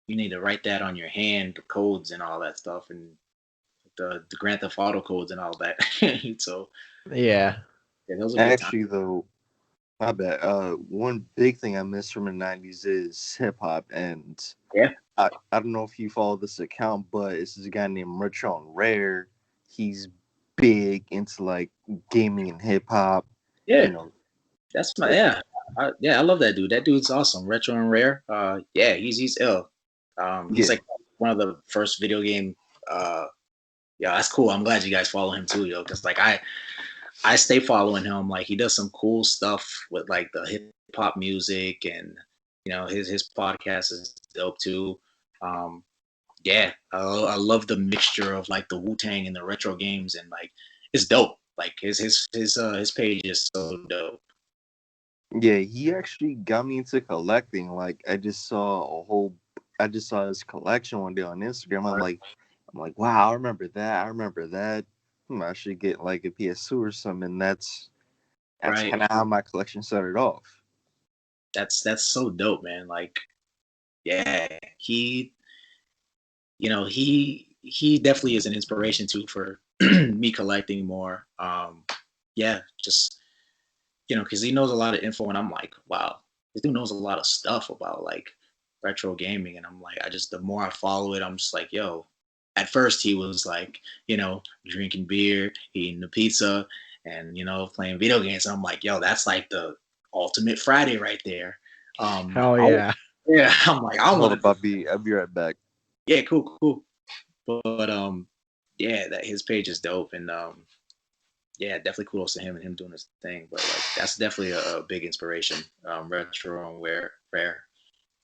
you need to write that on your hand, the codes and all that stuff, and the Grand Theft Auto codes and all that. So Yeah. yeah, those are good times. Actually, though, my bad. One big thing I miss from the '90s is hip hop, and Yeah, I don't know if you follow this account, but it's this guy named Retro and Rare. He's big into like gaming and hip hop. yeah, You know, that's my yeah. I love that dude. That dude's awesome. Retro and Rare. Yeah, he's ill. He's yeah, like one of the first video game. Uh, yeah, that's cool. I'm glad you guys follow him too, yo. Because like I stay following him. Like he does some cool stuff with like the hip hop music, and his podcast is dope too. Um, yeah, I love the mixture of like the Wu Tang and the retro games, and like it's dope. Like his page is so dope. yeah. He actually got me into collecting. Like, I just saw his collection one day on Instagram. I'm like, wow, I remember that. I remember that. I should get like a PS2 or something. And that's Right. kind of how my collection started off. That's so dope, man. Like, yeah, he definitely is an inspiration too for me collecting more. Yeah, just because he knows a lot of info, and I'm like, wow, this dude knows a lot of stuff about like retro gaming, and I'm like, the more I follow it, I'm just like, yo. At first, he was like, drinking beer, eating the pizza, and playing video games. And I'm like, yo, that's like the ultimate Friday right there. Hell yeah. Yeah, I'm like, I Hold want up, to. I'll be right back. Yeah, cool. But yeah, that his page is dope, and yeah, definitely kudos to him and him doing his thing. But like, that's definitely a big inspiration. Retro and rare.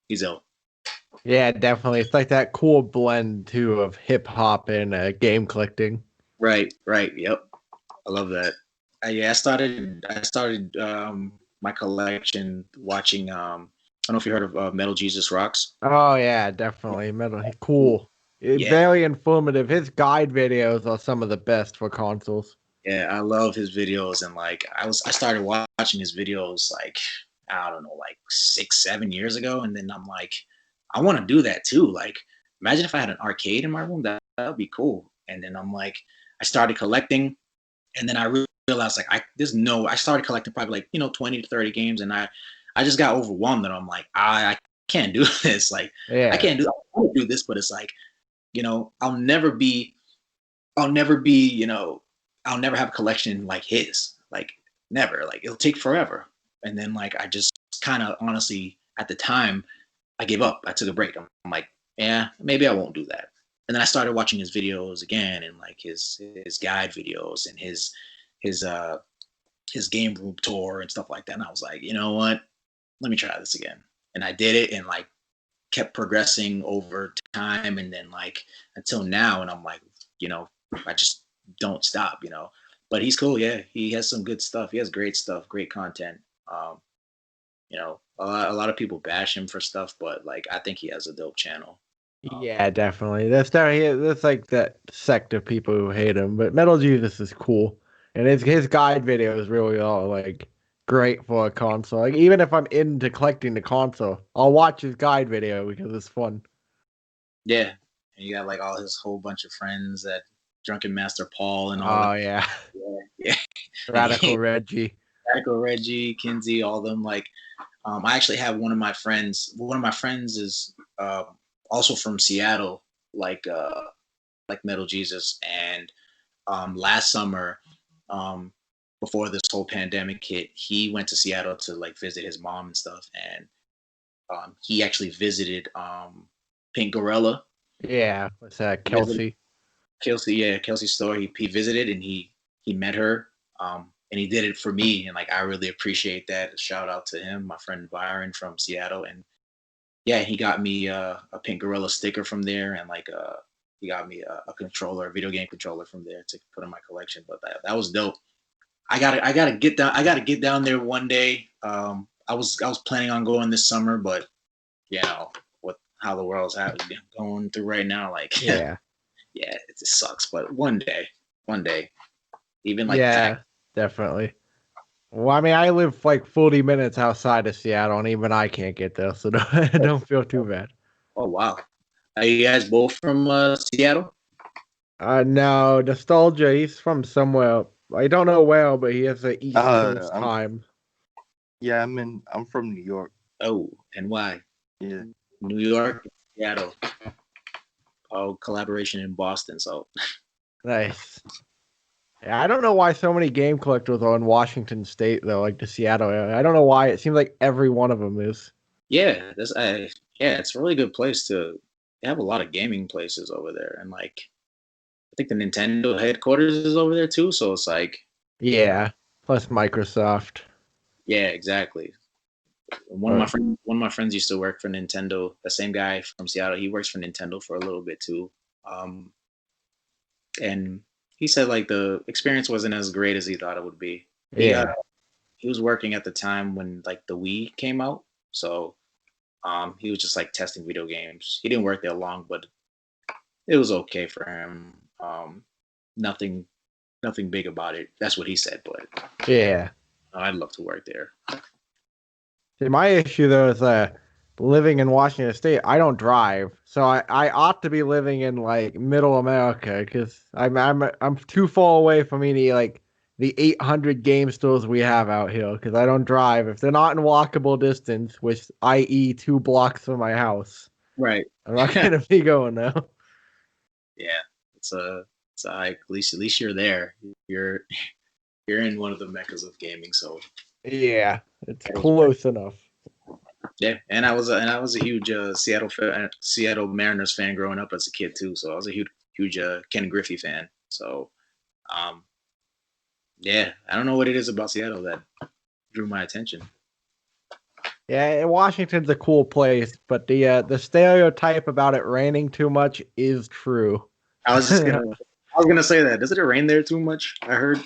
He's ill. Yeah, definitely. It's like that cool blend too of hip hop and game collecting. Right. Yep. I love that. Yeah, I started my collection watching. I don't know if you heard of MetalJesusRocks. Oh yeah, definitely. Metal cool. Yeah, Very informative. His guide videos are some of the best for consoles. yeah, I love his videos, and like I started watching his videos like I don't know, like 6, 7 years ago, and then I'm like, I want to do that too. Like, imagine if I had an arcade in my room, that would be cool. And then I'm like, I started collecting, and then I realized like I started collecting probably like 20 to 30 games, and I just got overwhelmed, and I'm like, I can't do this. Like, I Yeah. can't do. I want to do this, but it's like, I'll never be I'll never be, I'll never have a collection like his. Like never. Like it'll take forever. And then like I just kind of honestly at the time I gave up. I took a break. I'm like, yeah, maybe I won't do that. And then I started watching his videos again, and like his guide videos and his game room tour and stuff like that. And I was like, you know what? Let me try this again. And I did it, and like kept progressing over time, and then like until now. And I'm like, I just don't stop. But he's cool. Yeah, he has some good stuff. He has great stuff, great content. A lot of people bash him for stuff, but like I think he has a dope channel. Yeah, definitely. That's like that sect of people who hate him. But Metal Jesus is cool, and his guide videos really are like great for a console. Like even if I'm into collecting the console, I'll watch his guide video because it's fun. Yeah, and you got like all his whole bunch of friends, that Drunken Master Paul and all Oh that. yeah, Yeah, Radical Reggie. Radical Reggie, Kinsey, all them. Like, I actually have one of my friends. One of my friends is also from Seattle, like Metal Jesus. And last summer, um, before this whole pandemic hit, he went to Seattle to like visit his mom and stuff. And he actually visited Pink Gorilla. Yeah, what's that, He visited Kelsey? Kelsey's store. He visited and he met her. And he did it for me, and like I really appreciate that. Shout out to him, my friend Byron from Seattle, and yeah, he got me a Pink Gorilla sticker from there, and like he got me a controller, a video game controller from there to put in my collection. But that was dope. I gotta get down. I gotta get down there one day. I was planning on going this summer, but you know what how the world's going through right now. Like Yeah, yeah, it just sucks. But one day, even like yeah, definitely. Well, I mean, I live like 40 minutes outside of Seattle, and even I can't get there, so don't feel too bad. oh wow, are you guys both from Seattle? No, Nostalgia, he's from somewhere. I don't know where, but he has a East Coast I'm time. yeah, I'm from New York. Oh, and why? Yeah. New York, Seattle. Oh, collaboration in Boston. So Nice. Yeah, I don't know why so many game collectors are in Washington State, though, like the Seattle area. I don't know why. It seems like every one of them is. yeah, yeah, it's a really good place to. They have a lot of gaming places over there, and like I think the Nintendo headquarters is over there too. So it's like, Yeah, plus Microsoft. yeah, exactly. But One of my friends used to work for Nintendo. The same guy from Seattle. He works for Nintendo for a little bit too. Um, and he said like the experience wasn't as great as he thought it would be. yeah, He was working at the time when like the Wii came out, so he was just like testing video games. He didn't work there long, but it was okay for him. Nothing nothing big about it. That's what he said, but yeah. I'd love to work there. See, my issue though is living in Washington State. I don't drive, so I ought to be living in like Middle America because I'm too far away from any like the 800 game stores we have out here because I don't drive. If they're not in walkable distance, which i.e. 2 blocks from my house, Right. I'm not gonna be going there. Yeah. It's a hike. At least you're there. You're you're in one of the meccas of gaming. So Yeah, it's close enough. yeah, and I was a huge Seattle Mariners fan growing up as a kid too. So I was a huge Ken Griffey fan. So um, yeah, I don't know what it is about Seattle that drew my attention. Yeah, Washington's a cool place, but the stereotype about it raining too much is true. I was gonna say that. Doesn't it rain there too much? I heard.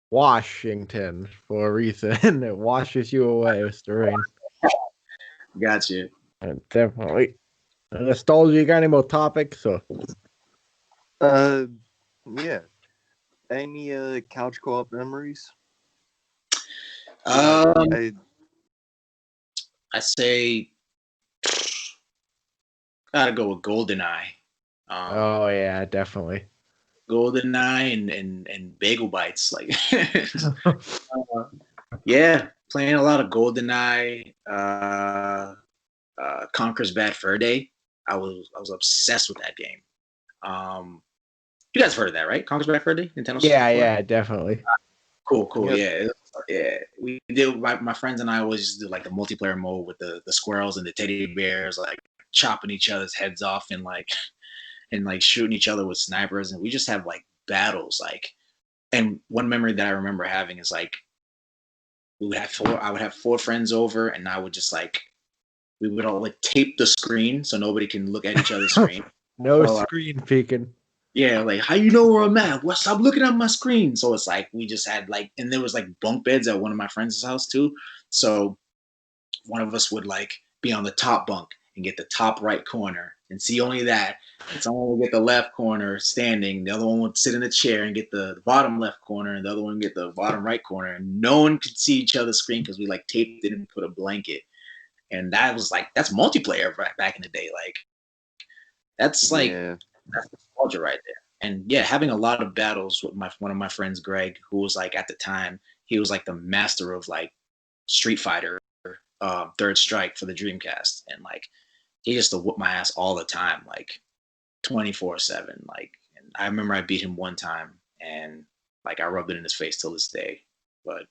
Washington for a reason. It washes you away with the rain. Gotcha. And definitely. Nostalgia, you got any more topics? Or? Yeah. Any couch co-op memories? I say gotta go with GoldenEye. Oh yeah, definitely. GoldenEye and Bagel Bites. Like yeah, playing a lot of GoldenEye, Conker's Bad Fur Day. I was obsessed with that game. You guys heard of that, right? Conker's Bad Fur Day, Nintendo. Yeah, definitely. Cool, Yep. yeah. We did. My friends and I always used to do like the multiplayer mode with the squirrels and the teddy bears, like chopping each other's heads off and like shooting each other with snipers, and we just have like battles. Like, and one memory that I remember having is like I would have 4 friends over, and I would just like we would all like tape the screen so nobody can look at each other's screen. No Well, screen peeking. Yeah, like how you know where I'm at? Well, stop looking at my screen. So it's like we just had like, and there was like bunk beds at one of my friends' house too. So one of us would like be on the top bunk and get the top right corner and see only that. And someone would get the left corner standing. The other one would sit in a chair and get the bottom left corner, and the other one would get the bottom right corner. And no one could see each other's screen because we like taped it and put a blanket. And that was like that's multiplayer back in the day. Like That's like Yeah. that's nostalgia right there. And yeah, having a lot of battles with one of my friends, Greg, who was like at the time he was like the master of like Street Fighter, Third Strike for the Dreamcast, and like he used to whoop my ass all the time, like 24/7. Like, and I remember I beat him one time, and like I rubbed it in his face till this day. But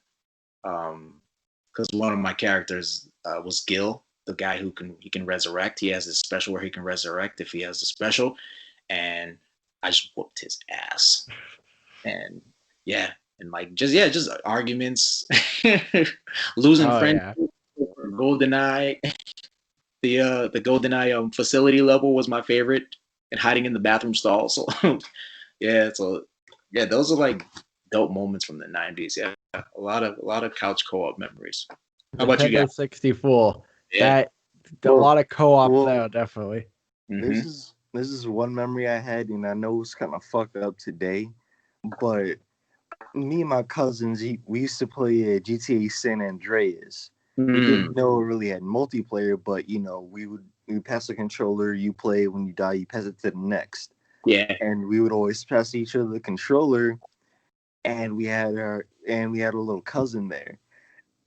because one of my characters was Gil, the guy who can resurrect. He has this special where he can resurrect if he has the special, and I just whooped his ass. And yeah, and like just arguments, losing Oh friends. yeah. GoldenEye, the GoldenEye facility level was my favorite, and hiding in the bathroom stall. So yeah, so yeah, those are like dope moments from the '90s. Yeah, a lot of couch co-op memories. How about you Nintendo guys? 64. Yeah. That a Well, lot of co-op well, there, definitely. Mm-hmm. this is one memory I had, and I know it's kind of fucked up today, but me and my cousins, we used to play GTA San Andreas. We didn't know it really had multiplayer, but we pass the controller, you play. When you die, you pass it to the next, Yeah. and we would always pass each other the controller. And we had a little cousin there,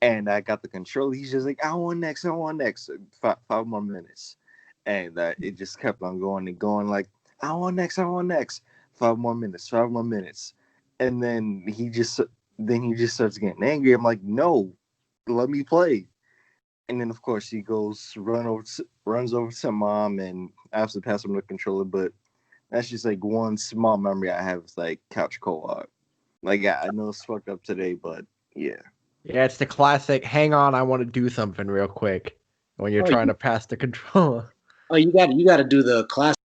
and I got the controller. He's just like, I want next, I want next. 5 more minutes, and it just kept on going and going. Like, I want next, I want next. 5 more minutes, 5 more minutes, and then he just starts getting angry. I'm like, no, let me play. And then of course he runs over to mom, and I have to pass him the controller. But that's just like one small memory I have with like couch co-op. Like, I know it's fucked up today, but yeah. Yeah, it's the classic. Hang on, I want to do something real quick. When you're Oh, trying to pass the controller. you got to do the classic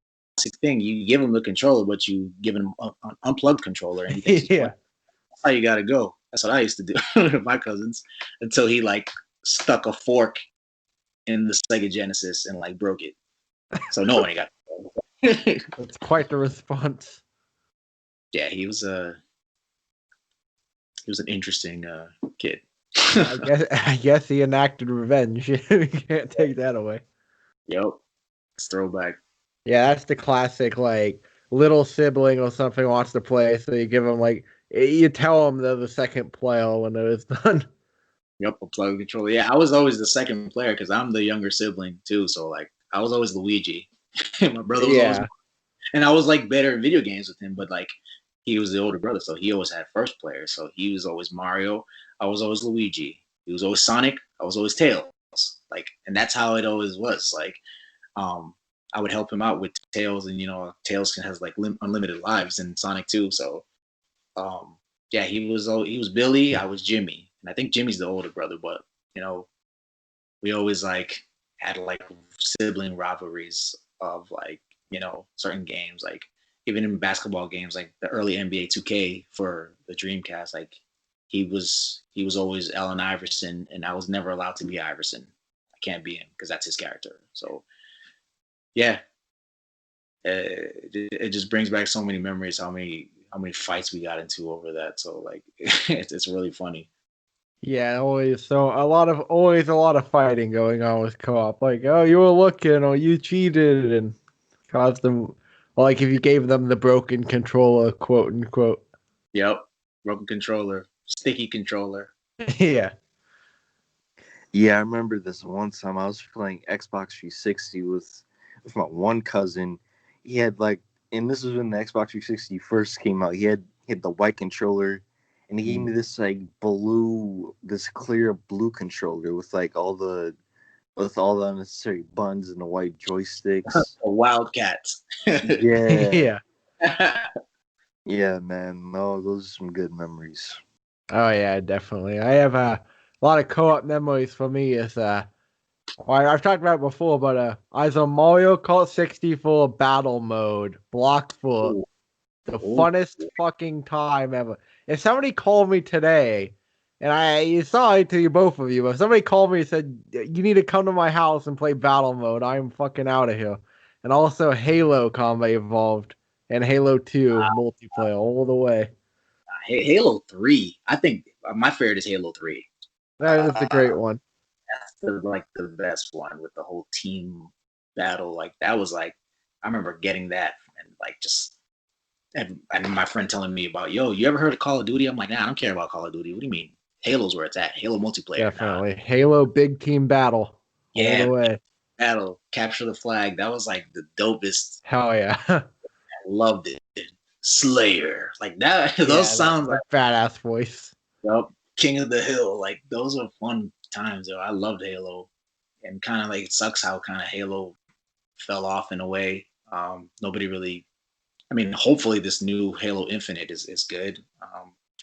thing. You give him the controller, but you give him an unplugged controller, and he thinks he's playing. Yeah. That's how you got to go. That's what I used to do with my cousins until he like stuck a fork in the Sega Genesis and like broke it. So no one got. It's quite the response. Yeah, he was an interesting kid. I guess he enacted revenge. You can't take that away. Yep, it's throwback. Yeah, that's the classic, like, little sibling or something wants to play, so you give them, like, you tell them they're the second player when it is done. Yep, a plug controller. Yeah, I was always the second player because I'm the younger sibling too. So like, I was always Luigi. My brother was always, Yeah. and I was like better in video games with him. But like, he was the older brother, so he always had first player. So he was always Mario. I was always Luigi. He was always Sonic. I was always Tails. Like, and that's how it always was. Like, um, I would help him out with Tails, and Tails has like unlimited lives in Sonic too. So um, yeah, he was Billy. I was Jimmy, and I think Jimmy's the older brother. But you know, we always like had like sibling rivalries of like certain games, like even in basketball games, like the early NBA 2K for the Dreamcast. Like he was always Allen Iverson, and I was never allowed to be Iverson. I can't be him because that's his character. So yeah, it just brings back so many memories. How many fights we got into over that. So like it's really funny. Yeah, always. So always a lot of fighting going on with co-op. Like, oh, you were looking, or you cheated, and caused them. Like, if you gave them the broken controller, quote unquote. Yep, broken controller, sticky controller. Yeah. Yeah, I remember this one time I was playing Xbox 360 with my one cousin. He had like, and this was when the Xbox 360 first came out. He had the white controller, and he gave me this clear blue controller with all the unnecessary buttons and the white joysticks. A wildcat. Yeah, Yeah. yeah, man. No, those are some good memories. Oh yeah, definitely. I have a lot of co-op memories for me. Is I've talked about it before, but I was on Mario Kart 64 battle mode, block foot. Ooh, The ooh. funnest fucking time ever. If somebody called me today, and sorry to you both of you, but if somebody called me and said you need to come to my house and play battle mode, I'm fucking out of here. And also Halo Combat Evolved and Halo 2 multiplayer all the way. Halo 3. I think my favorite is Halo 3. That is a great one. That's like the best one with the whole team battle. Like that was like I remember getting that and like just and my friend telling me about, yo, you ever heard of Call of Duty? I'm like, nah, I don't care about Call of Duty. What do you mean? Halo's where it's at. Halo multiplayer. Definitely. Halo big team battle. All the way. Battle, capture the flag. That was like the dopest. Hell yeah. I loved it. Slayer. Like that. Those sounds like badass voice. Yep. King of the Hill. Like those were fun times though. I loved Halo. And kind of like it sucks how kind of Halo fell off in a way. Nobody really, I mean, hopefully this new Halo Infinite is good.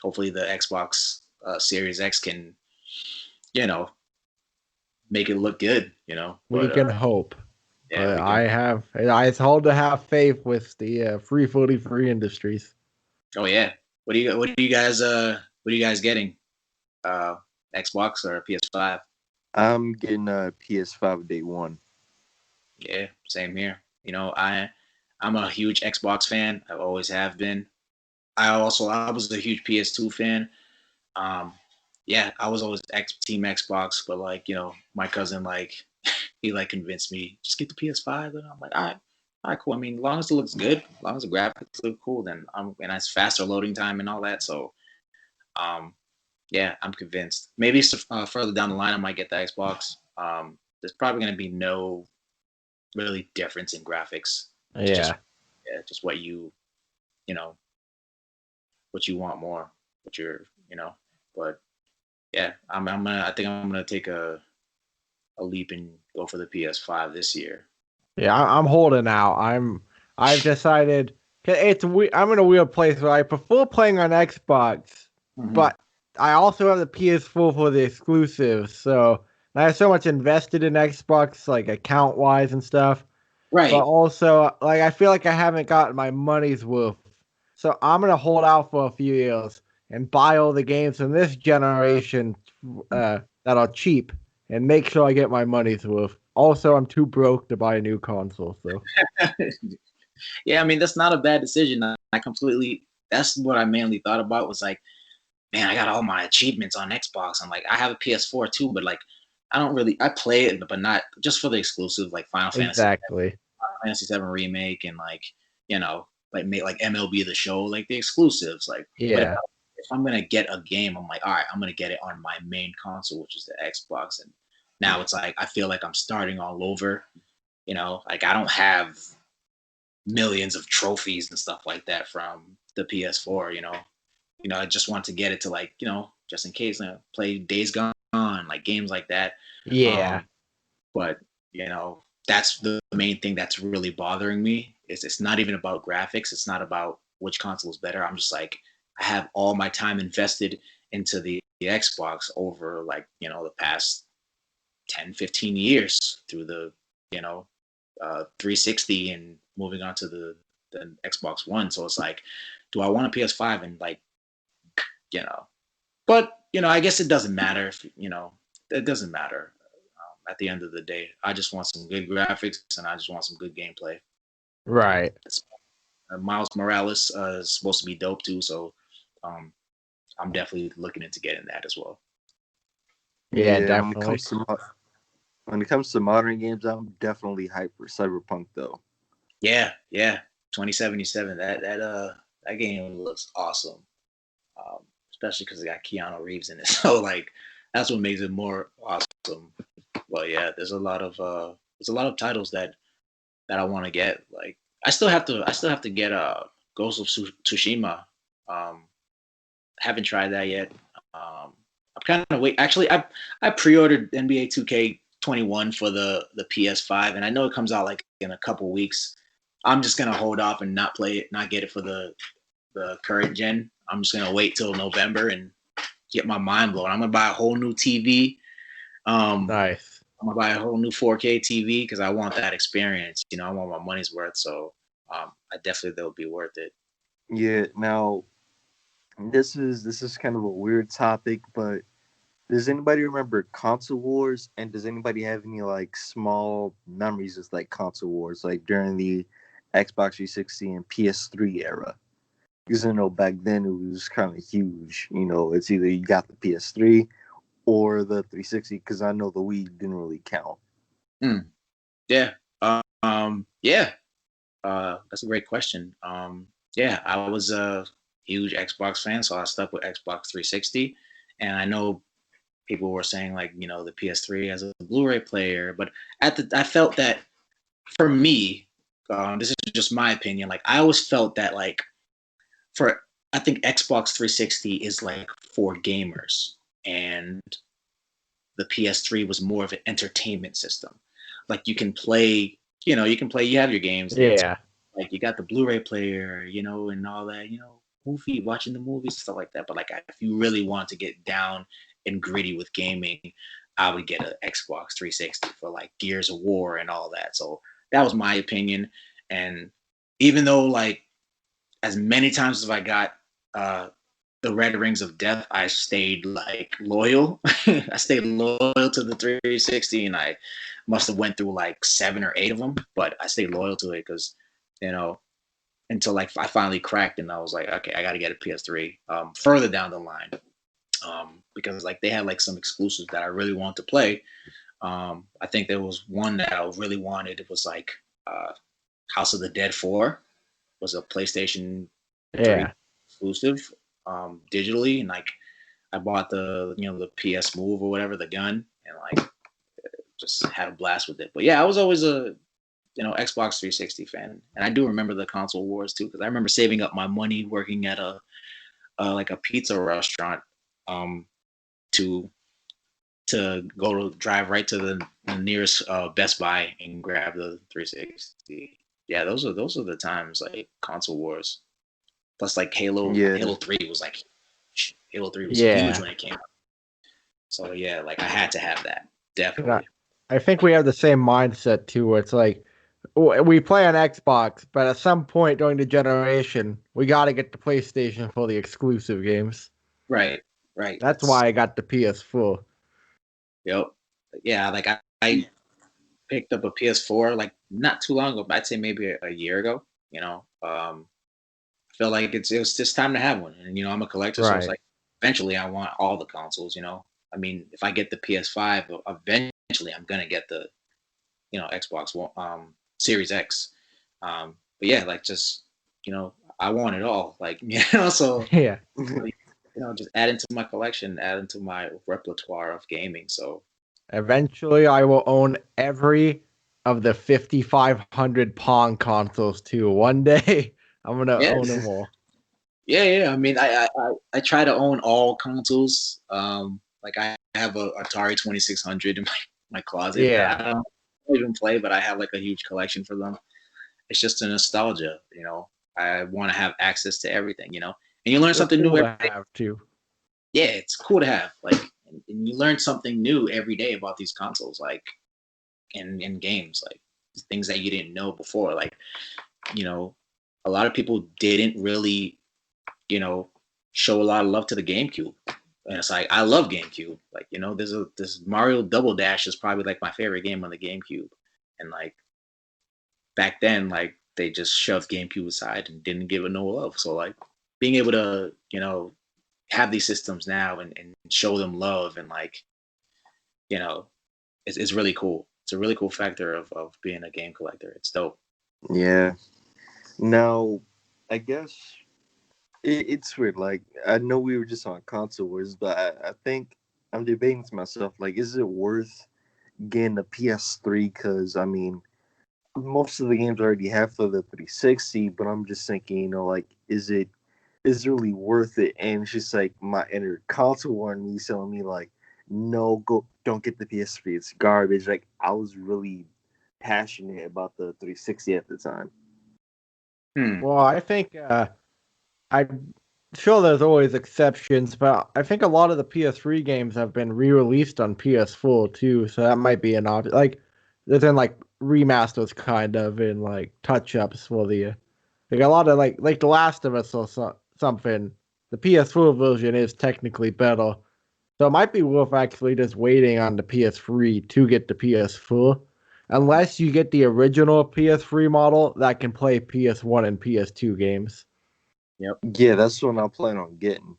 Hopefully the Xbox Series X can, you know, make it look good, you know. We can hope. Yeah, it's hard to have faith with the free industries. Oh yeah. What are you guys getting? Xbox or PS5? I'm getting a PS5 day one. Yeah, same here. You know, I'm a huge Xbox fan. I always have been. I was a huge PS2 fan. Yeah, I was always Team Xbox, but like, you know, my cousin like he like convinced me just get the PS5, and I'm like, all right, cool. I mean, as long as it looks good, as long as the graphics look cool, then and it's faster loading time and all that. So, yeah, I'm convinced. Maybe further down the line, I might get the Xbox. There's probably going to be no really difference in graphics. Yeah. Just what you know, what you want more, what you're, you know. But yeah, I think I'm gonna take a leap and go for the PS5 this year. Yeah, I'm holding out. I've decided I'm in a weird place where I prefer playing on Xbox, but I also have the PS4 for the exclusives. So I have so much invested in Xbox, like account wise and stuff. Right. But also, like, I feel like I haven't gotten my money's worth. So I'm gonna hold out for a few years and buy all the games from this generation that are cheap and make sure I get my money's worth. Also, I'm too broke to buy a new console, so. Yeah, I mean, that's not a bad decision. That's what I mainly thought about was like, man, I got all my achievements on Xbox. I'm like, I have a PS4 too, but like, I play it, but not just for the exclusive, like Final Fantasy 7 Remake and like, you know, like MLB The Show, like the exclusives. Like, yeah. But if I'm gonna get a game, I'm like, all right, I'm gonna get it on my main console, which is the Xbox. And now it's like I feel like I'm starting all over. You know, like I don't have millions of trophies and stuff like that from the PS4. You know, I just want to get it to like, you know, just in case, play Days Gone, like games like that. Yeah. But you know, that's the main thing that's really bothering me. It's not even about graphics. It's not about which console is better. I'm just like, I have all my time invested into the Xbox over like, you know, the past 10, 15 years through the, you know, 360 and moving on to the Xbox One. So it's like, do I want a PS5? And like, you know, but you know, I guess it doesn't matter if, you know, it doesn't matter. At the end of the day, I just want some good graphics and I just want some good gameplay. Right. Miles Morales is supposed to be dope too, so I'm definitely looking into getting that as well. Yeah, definitely. When it comes to modern games, I'm definitely hyped for Cyberpunk though. Yeah, 2077. That game looks awesome, especially because it got Keanu Reeves in it. So like, that's what makes it more awesome. But yeah, there's a lot of titles that I want to get. Like, I still have to get Ghost of Tsushima. Haven't tried that yet. I'm kind of wait. Actually, I pre-ordered NBA 2K21 for the PS5, and I know it comes out like in a couple weeks. I'm just gonna hold off and not play it, not get it for the current gen. I'm just gonna wait till November and get my mind blown. I'm gonna buy a whole new TV. Nice. I'm gonna buy a whole new 4K TV because I want that experience. You know, I want my money's worth. So I definitely they'll be worth it. Yeah. Now, this is kind of a weird topic, but does anybody remember console wars? And does anybody have any like small memories of like console wars, like during the Xbox 360 and PS3 era? Because I know back then it was kind of huge. You know, it's either you got the PS3 or the 360. Because I know the Wii didn't really count. Yeah. Yeah. That's a great question. Yeah, I was a huge Xbox fan, so I stuck with Xbox 360. And I know people were saying like, the PS3 has a Blu-ray player, but I felt that for me, this is just my opinion. Like I always felt that like for I think Xbox 360 is like for gamers, and the PS3 was more of an entertainment system. Like you have your games, that's Yeah. like you got the Blu-ray player, and all that, watching the movies, stuff like that. But like if you really want to get down and gritty with gaming, I would get an Xbox 360 for like Gears of War and all that. So that was my opinion. And even though like as many times as I got uh the Red Rings of Death, I stayed like loyal. I stayed loyal to the 360, and I must have went through like 7 or 8 of them, but I stayed loyal to it because, until like I finally cracked, and I was like, okay, I got to get a PS3 further down the line, because like they had like some exclusives that I really wanted to play. I think there was one that I really wanted. It was like House of the Dead 4 was a PlayStation 3 Yeah. exclusive, digitally, and like I bought the PS Move or whatever, the gun, and like just had a blast with it. But yeah, I was always a Xbox 360 fan, and I do remember the console wars too, because I remember saving up my money working at a like a pizza restaurant, um, to go to drive right to the nearest Best Buy and grab the 360. Yeah, those are the times, like console wars. Plus, like Yeah. Halo 3 was like Halo 3 was huge Yeah. when it came out. So yeah, like I had to have that, And I, definitely. I think we have the same mindset too, where it's like we play on Xbox, but at some point during the generation, we got to get the PlayStation for the exclusive games. Right, right. That's why I got the PS4. Yep. Yeah, like I picked up a PS4 like not too long ago, but I'd say maybe a year ago. I feel like it was just time to have one, and I'm a collector, so it's Right. like eventually I want all the consoles. I mean, if I get the PS5, eventually I'm gonna get the Xbox One, Series X. But yeah, like just I want it all. Like so Yeah. just add into my collection, add into my repertoire of gaming. So Eventually, I will own every of the 5,500 Pong consoles too. One day, I'm gonna yeah, own them all. yeah. I mean, I try to own all consoles. Like I have a Atari 2600 in my closet that Yeah. I don't even play, but I have like a huge collection for them. It's just a nostalgia. I want to have access to everything. And you learn They're something new cool every to day. have too. Yeah, it's cool to have. Like, and you learn something new every day about these consoles, like in games, like things that you didn't know before. Like, you know, a lot of people didn't really, you know, show a lot of love to the GameCube. And it's like I love GameCube. Like, this Mario Double Dash is probably like my favorite game on the GameCube. And like back then, like they just shoved GameCube aside and didn't give it no love. So like being able to, have these systems now and show them love and like, you know, it's really cool. It's a really cool factor of being a game collector. It's dope. Yeah. Now, I guess it's weird. Like, I know we were just on console wars, but I think I'm debating to myself, like, is it worth getting a PS3? Because, I mean, most of the games I already have for the 360, but I'm just thinking, like, is it really worth it? And it's just like my inner console one me telling me like, no, don't get the PS3. It's garbage. Like I was really passionate about the 360 at the time. Hmm. Well, I think I'm sure there's always exceptions, but I think a lot of the PS3 games have been re-released on PS4 too, so that might be an option. Like, there's in like remasters, kind of, and like touch-ups for the like a lot of like The Last of Us or something. The PS4 version is technically better, so it might be worth actually just waiting on the PS3 to get the PS4. Unless you get the original PS3 model that can play PS1 and PS2 games. Yep. Yeah, that's what I plan on getting.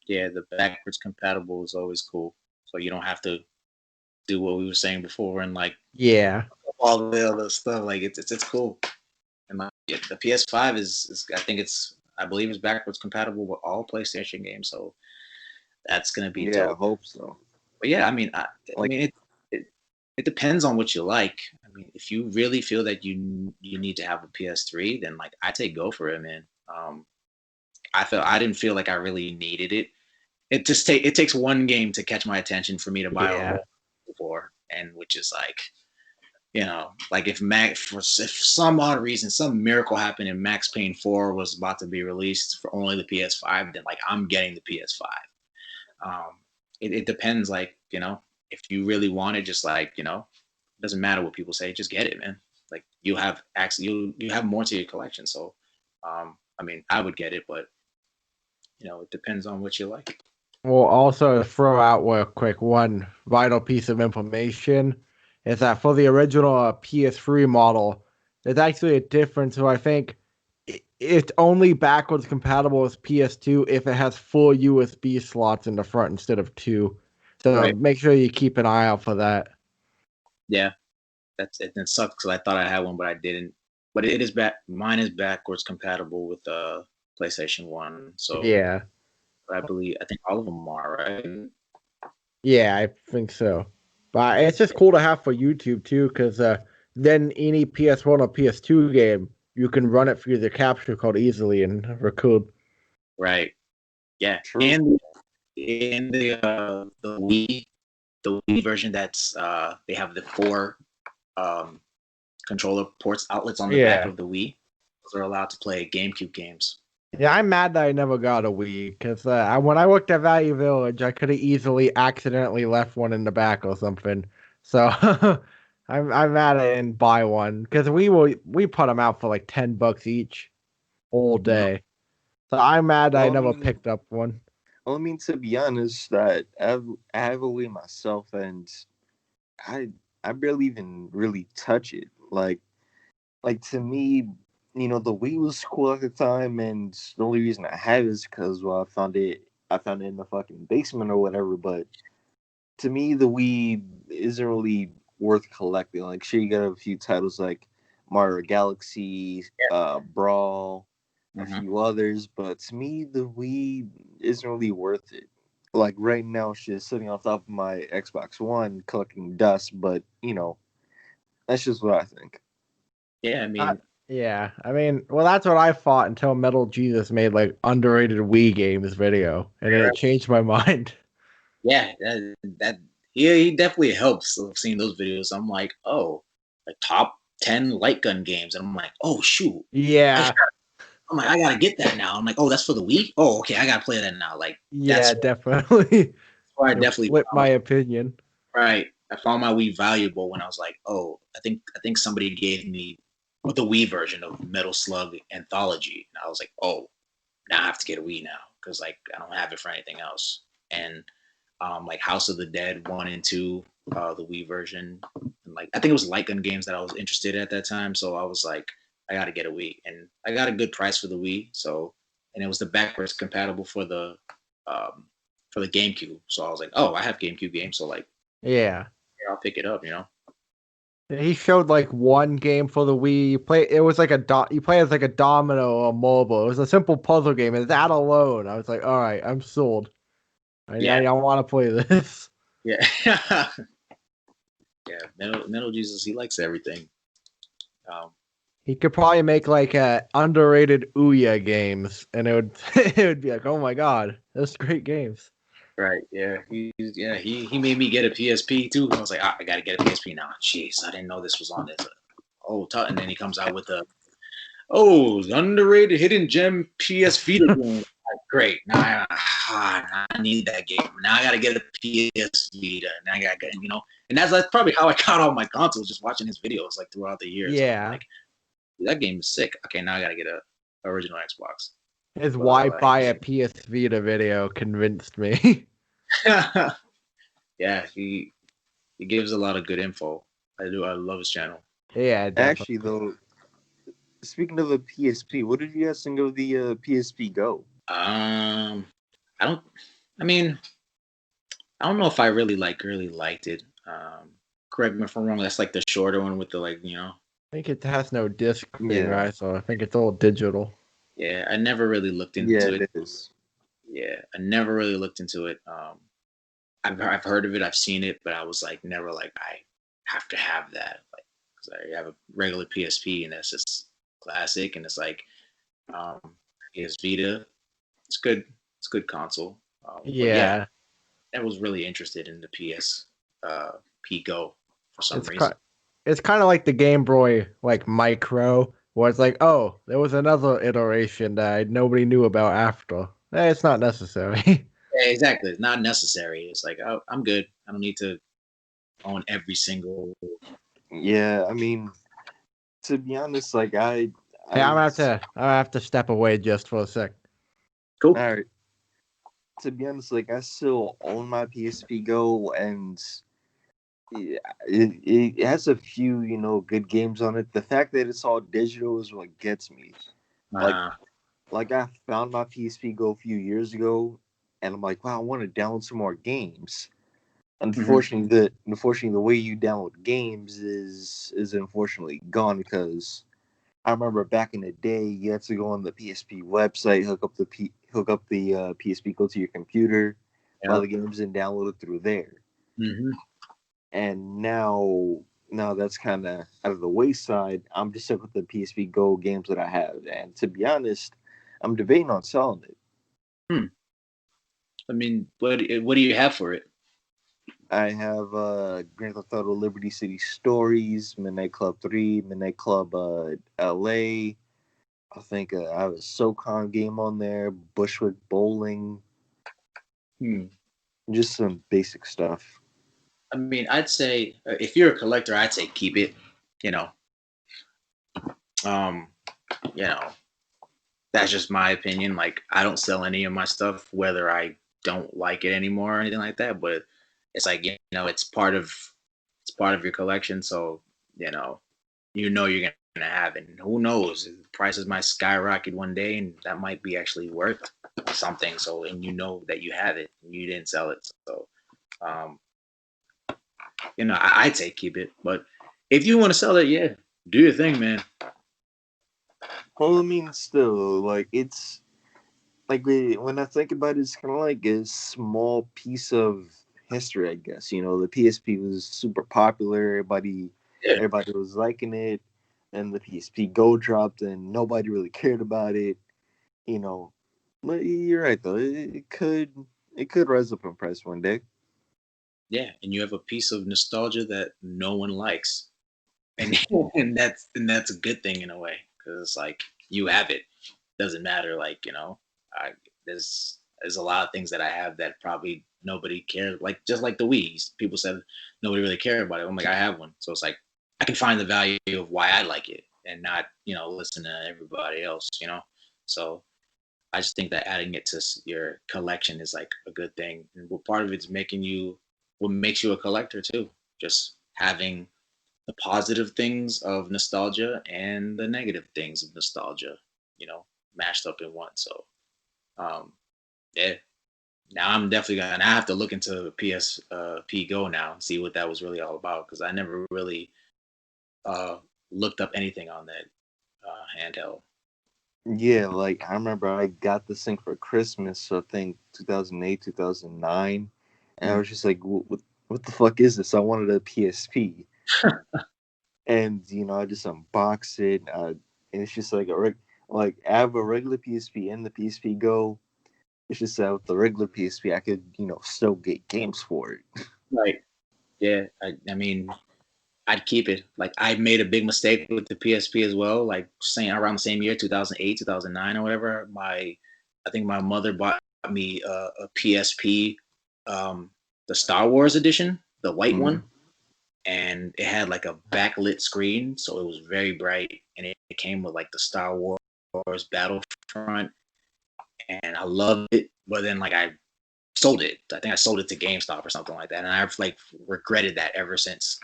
Yeah, the backwards compatible is always cool. So you don't have to do what we were saying before and like Yeah. all the other stuff. Like it's cool. yeah, the PS5 is I believe it's backwards compatible with all PlayStation games, so that's gonna be Yeah, I dope. hope so. But yeah, I mean, Like, it it depends on what you like. I mean, if you really feel that you need to have a PS3, then like I say go for it, man. I didn't feel like I really needed it. It takes one game to catch my attention for me to buy a Yeah. whole for, and which is like like if if some odd reason, some miracle happened and Max Payne 4 was about to be released for only the PS5, then like I'm getting the PS5. It depends, like, if you really want it, just like, it doesn't matter what people say, just get it, man. Like you have access, you have more to your collection. So, I mean, I would get it, but it depends on what you like. We'll also throw out real quick one vital piece of information is that for the original PS3 model, there's actually a difference. So I think it's only backwards compatible with PS2 if it has 4 USB slots in the front instead of 2. So Right. make sure you keep an eye out for that. Yeah, that's it. It sucks because I thought I had one, but I didn't. But it is back. Mine is backwards compatible with PlayStation 1. So Yeah. I think all of them are, right? Yeah, I think so. But it's just cool to have for YouTube too, because then any PS1 or PS2 game, you can run it through the capture card easily and record. Right. Yeah. true. And in the Wii version, that's they have the 4 um, controller ports outlets on the back Yeah. of the Wii. Those are allowed to play GameCube games. Yeah, I'm mad that I never got a Wii, because when I worked at Value Village, I could have easily accidentally left one in the back or something. So I'm mad I didn't buy one, because we put them out for like $10 each all day. So I'm mad I Well, I never mean, picked up one. well, I mean, to be honest, that I have a Wii myself, and I I barely even really touch it. Like to me, the Wii was cool at the time, and the only reason I have it is because I found it in the fucking basement or whatever. But to me, the Wii isn't really worth collecting. Like, sure, you got a few titles like Mario Galaxy, Brawl, a Hmm. few others, but to me, the Wii isn't really worth it. Like right now, it's just sitting on top of my Xbox One collecting dust. But that's just what I think. Yeah, I mean, Yeah, I mean, well, that's what I thought until Metal Jesus made like underrated Wii games video, and then it changed my mind. yeah, he definitely helps. Of seeing those videos, I'm like, oh, like top 10 light gun games, and I'm like, oh shoot, I Yeah, I'm like, I gotta get that now. I'm like, oh, that's for the Wii. Oh, okay, I gotta play that now. Like yeah, definitely. where I It definitely flipped found my opinion. right. I found my Wii valuable when I was like, oh, I think somebody gave me the Wii version of Metal Slug Anthology, and I was like, oh, now I have to get a Wii now because like I don't have it for anything else. And like House of the Dead 1 and 2, the Wii version, and like I think it was light gun games that I was interested in at that time. So I was like, I got to get a Wii, and I got a good price for the Wii. So and it was the backwards compatible um, for the GameCube. So I was like, oh, I have GameCube games, so like, Yeah. yeah, I'll pick it up. He showed like one game for the Wii. It was like you play as like a domino or mobile. It was a simple puzzle game, and that alone, I was like, all right, I'm sold. Yeah, I want to play this. yeah, yeah. Metal Jesus, he likes everything. Um, He could probably make like underrated Ouya games, and it would it would be like, oh my god, those great games. Right. Yeah. He made me get a PSP too. I was like, I gotta get a PSP now. Jeez, I didn't know this was on this. Oh, and then he comes out with underrated hidden gem PS Vita game. Like, great. Now I need that game. Now I gotta get a PS Vita. Now I gotta get and that's probably how I got all my consoles, just watching his videos like throughout the years. I'm Yeah, like, that game is sick. Okay, now I gotta get a original Xbox. his But why buy a PS Vita video convinced me. yeah, he gives a lot of good info. I do. I love his channel. Yeah, Actually, definitely. though, speaking of a PSP, what did you guys think of the PSP Go? I don't. I mean, I don't know if I really liked it. Correct me if I'm wrong. That's like the shorter one with the like. think it has no disc thing, Yeah, right? So I think it's all digital. Yeah, I never really looked yeah, into it it. is. Yeah, I never really looked into it. I've heard of it, I've seen it, but I was like never like I have to have that, like because I have a regular PSP and that's just classic, and it's like um, PS Vita. It's good. It's a good console. But yeah, Yeah, I was really interested in the P Go for some it's reason. kind it's kind of like the Game Boy like Micro, where it's like, oh, there was another iteration that nobody knew about after. It's not necessary. Yeah, exactly. It's not necessary. It's like oh, I'm good. I don't need to own every single. Yeah, I mean, to be honest, like Hey, I, I'm gonna have to step away just for a sec. Cool. all right. To be honest, like I still own my PSP Go, and yeah, it has a few, good games on it. The fact that it's all digital is what gets me. Like Uh, like I found my PSP Go a few years ago, and I'm like, wow, I want to download some more games. mhm. Unfortunately, the way you download games is unfortunately gone because I remember back in the day, you had to go on the PSP website, hook up the PSP Go to your computer, buy Yeah. the games, and download it through there. Hmm. And now that's kind of out of the wayside. I'm just stuck with the PSP Go games that I have, and to be honest, I'm debating on selling it. Hmm. I mean, what do you have for it? I have Grand Theft Auto Liberty City Stories, Midnight Club 3, Midnight Club LA. I think I have a SOCON game on there, Bushwick Bowling, Hmm. just some basic stuff. I mean, I'd say if you're a collector, I'd say keep it. You know, um, you know, that's just my opinion. Like, I don't sell any of my stuff, whether I don't like it anymore or anything like that. But it's like it's part of your collection. So you're gonna have it. And who knows? Prices might skyrocket one day, and that might be actually worth something. So, and you know that you have it, and you didn't sell it. So, um, I'd say keep it. But if you want to sell it, yeah, do your thing, man. Well, I mean, still, like it's like when I think about it, it's kind of like a small piece of history, I guess. The PSP was super popular. Yeah, Everybody was liking it. And the PSP Go dropped, and nobody really cared about it. You know, but you're right though. It could rise up in price one day. yeah, and you have a piece of nostalgia that no one likes, and and that's a good thing in a way because it's like you have it. Doesn't matter, like I there's a lot of things that I have that probably nobody cares. Like just like the Wii's, people said nobody really cared about it. I'm like I have one, so it's like I can find the value of why I like it and not listen to everybody else. So I just think that adding it to your collection is like a good thing. And what part of it's what makes you a collector too. Just having the positive things of nostalgia and the negative things of nostalgia, mashed up in one. So, um, yeah. Now I'm definitely gonna. I have to look into PSP Go now and see what that was really all about because I never really uh, looked up anything on that handheld. Yeah, like I remember I got this thing for Christmas, so I think 2008, 2009, and I Mm. was just like, what the fuck is this? I wanted a PSP, and I just unboxed it, and it's just like like I have a regular PSP and the PSP Go. It's just that with the regular PSP, I could still get games for it. Right. Yeah. I mean, I'd keep it. Like I made a big mistake with the PSP as well. Like saying around the same year, 2008, 2009, or whatever. I think my mother bought me a PSP, the Star Wars edition, the white Mhm. one, and it had like a backlit screen, so it was very bright, and it came with like the Star Wars Battlefront, and I loved it. But then like I sold it. I think I sold it to GameStop or something like that, and I've like regretted that ever since.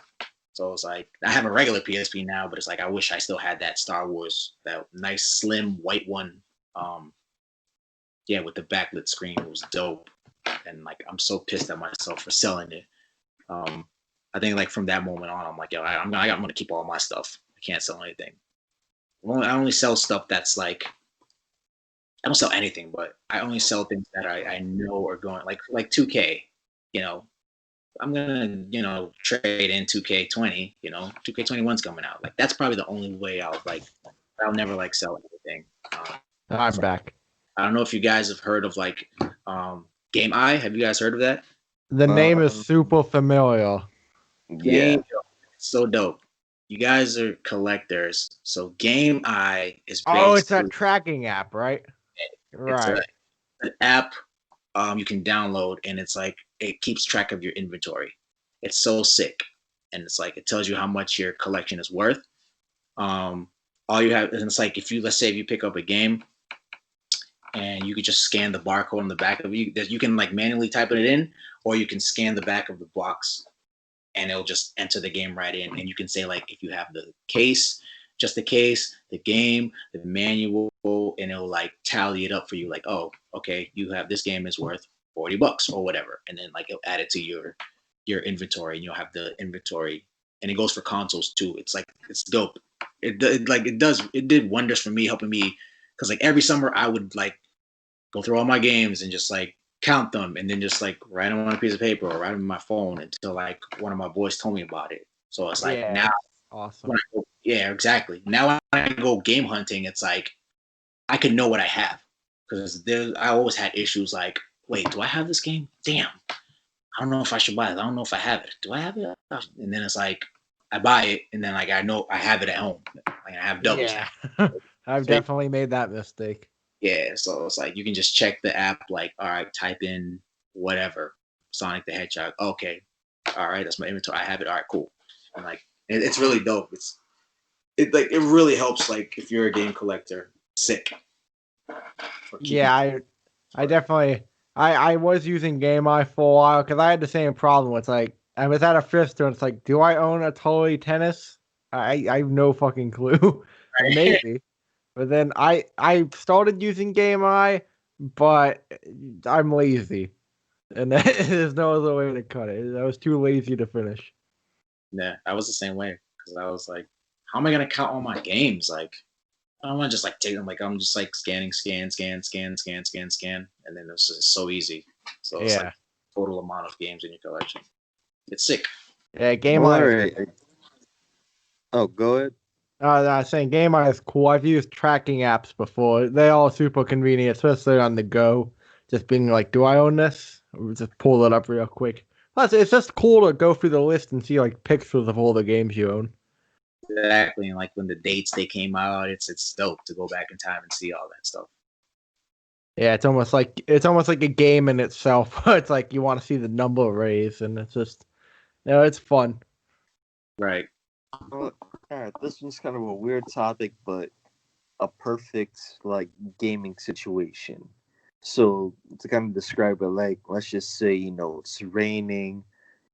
So it's like I have a regular PSP now, but it's like I wish I still had that Star Wars, that nice slim white one. Um, yeah, with the backlit screen, it was dope. And like I'm so pissed at myself for selling it. I think like from that moment on, I'm like, yo, I'm gonna keep all my stuff. I can't sell anything. I only sell stuff that's like, I don't sell anything, but I only sell things that I know are going, like 2K. You know, I'm gonna trade in 2K20. 2K21's coming out. Like that's probably the only way I'll never like sell anything. I'm back. I don't know if you guys have heard of like GameEye. Have you guys heard of that? The name is super familiar. Yeah. So dope. You guys are collectors, so GameEye is Oh, it's basically that tracking app, right? Right. an app you can download, and it's like it keeps track of your inventory. It's so sick, and it's like it tells you how much your collection is worth. All you have, and it's like let's say if you pick up a game, and you could just scan the barcode on the back of you. You can like manually type it in, or you can scan the back of the box, and it'll just enter the game right in. And you can say like if you have the case, just the case, the game, the manual, and it'll like tally it up for you. Like, oh, okay, you have this game is worth $40 or whatever, and then like it'll add it to your inventory, and you'll have the inventory. And it goes for consoles too. It's like it's dope. It did wonders for me, helping me, because like every summer I would like go through all my games and just like count them, and then just like write them on a piece of paper or write them on my phone until like one of my boys told me about it. So it's like now, awesome. Yeah, exactly. Now when I go game hunting, it's like I can know what I have, because I always had issues like, wait, do I have this game? Damn, I don't know if I should buy it. I don't know if I have it. Do I have it? And then it's like I buy it, and then like I know I have it at home. Like I have doubles. Yeah. I've definitely made that mistake. Yeah, so it's like you can just check the app, like, all right, type in whatever, Sonic the Hedgehog. Okay, all right, that's my inventory. I have it. All right, cool. And like, it's really dope. It really helps. Like, if you're a game collector, sick. Yeah, I definitely. I was using GameEye for a while because I had the same problem. It's like I was at a thrift store. And it's like, do I own a Toy Tennis? I have no fucking clue. Maybe. But then I started using GameEye, but I'm lazy, and there's no other way to cut it. I was too lazy to finish. Yeah, I was the same way, because I was like, how am I gonna count all my games? Like, I don't want to just like take them. Like, I'm just like scanning, scan, and then it's just so easy. So it's like total amount of games in your collection. It's sick. Yeah, GameEye. Right. Oh, go ahead. I was saying GameEye is cool. I've used tracking apps before. They're all super convenient, especially on the go. Just being like, do I own this? Or just pull it up real quick. Plus, it's just cool to go through the list and see like pictures of all the games you own. Exactly, and like when the dates they came out, it's dope to go back in time and see all that stuff. Yeah, it's almost like a game in itself. It's like you want to see the number raised, and it's just, it's fun. Right. All right, this one's kind of a weird topic, but a perfect like gaming situation. So to kind of describe it, like let's just say it's raining,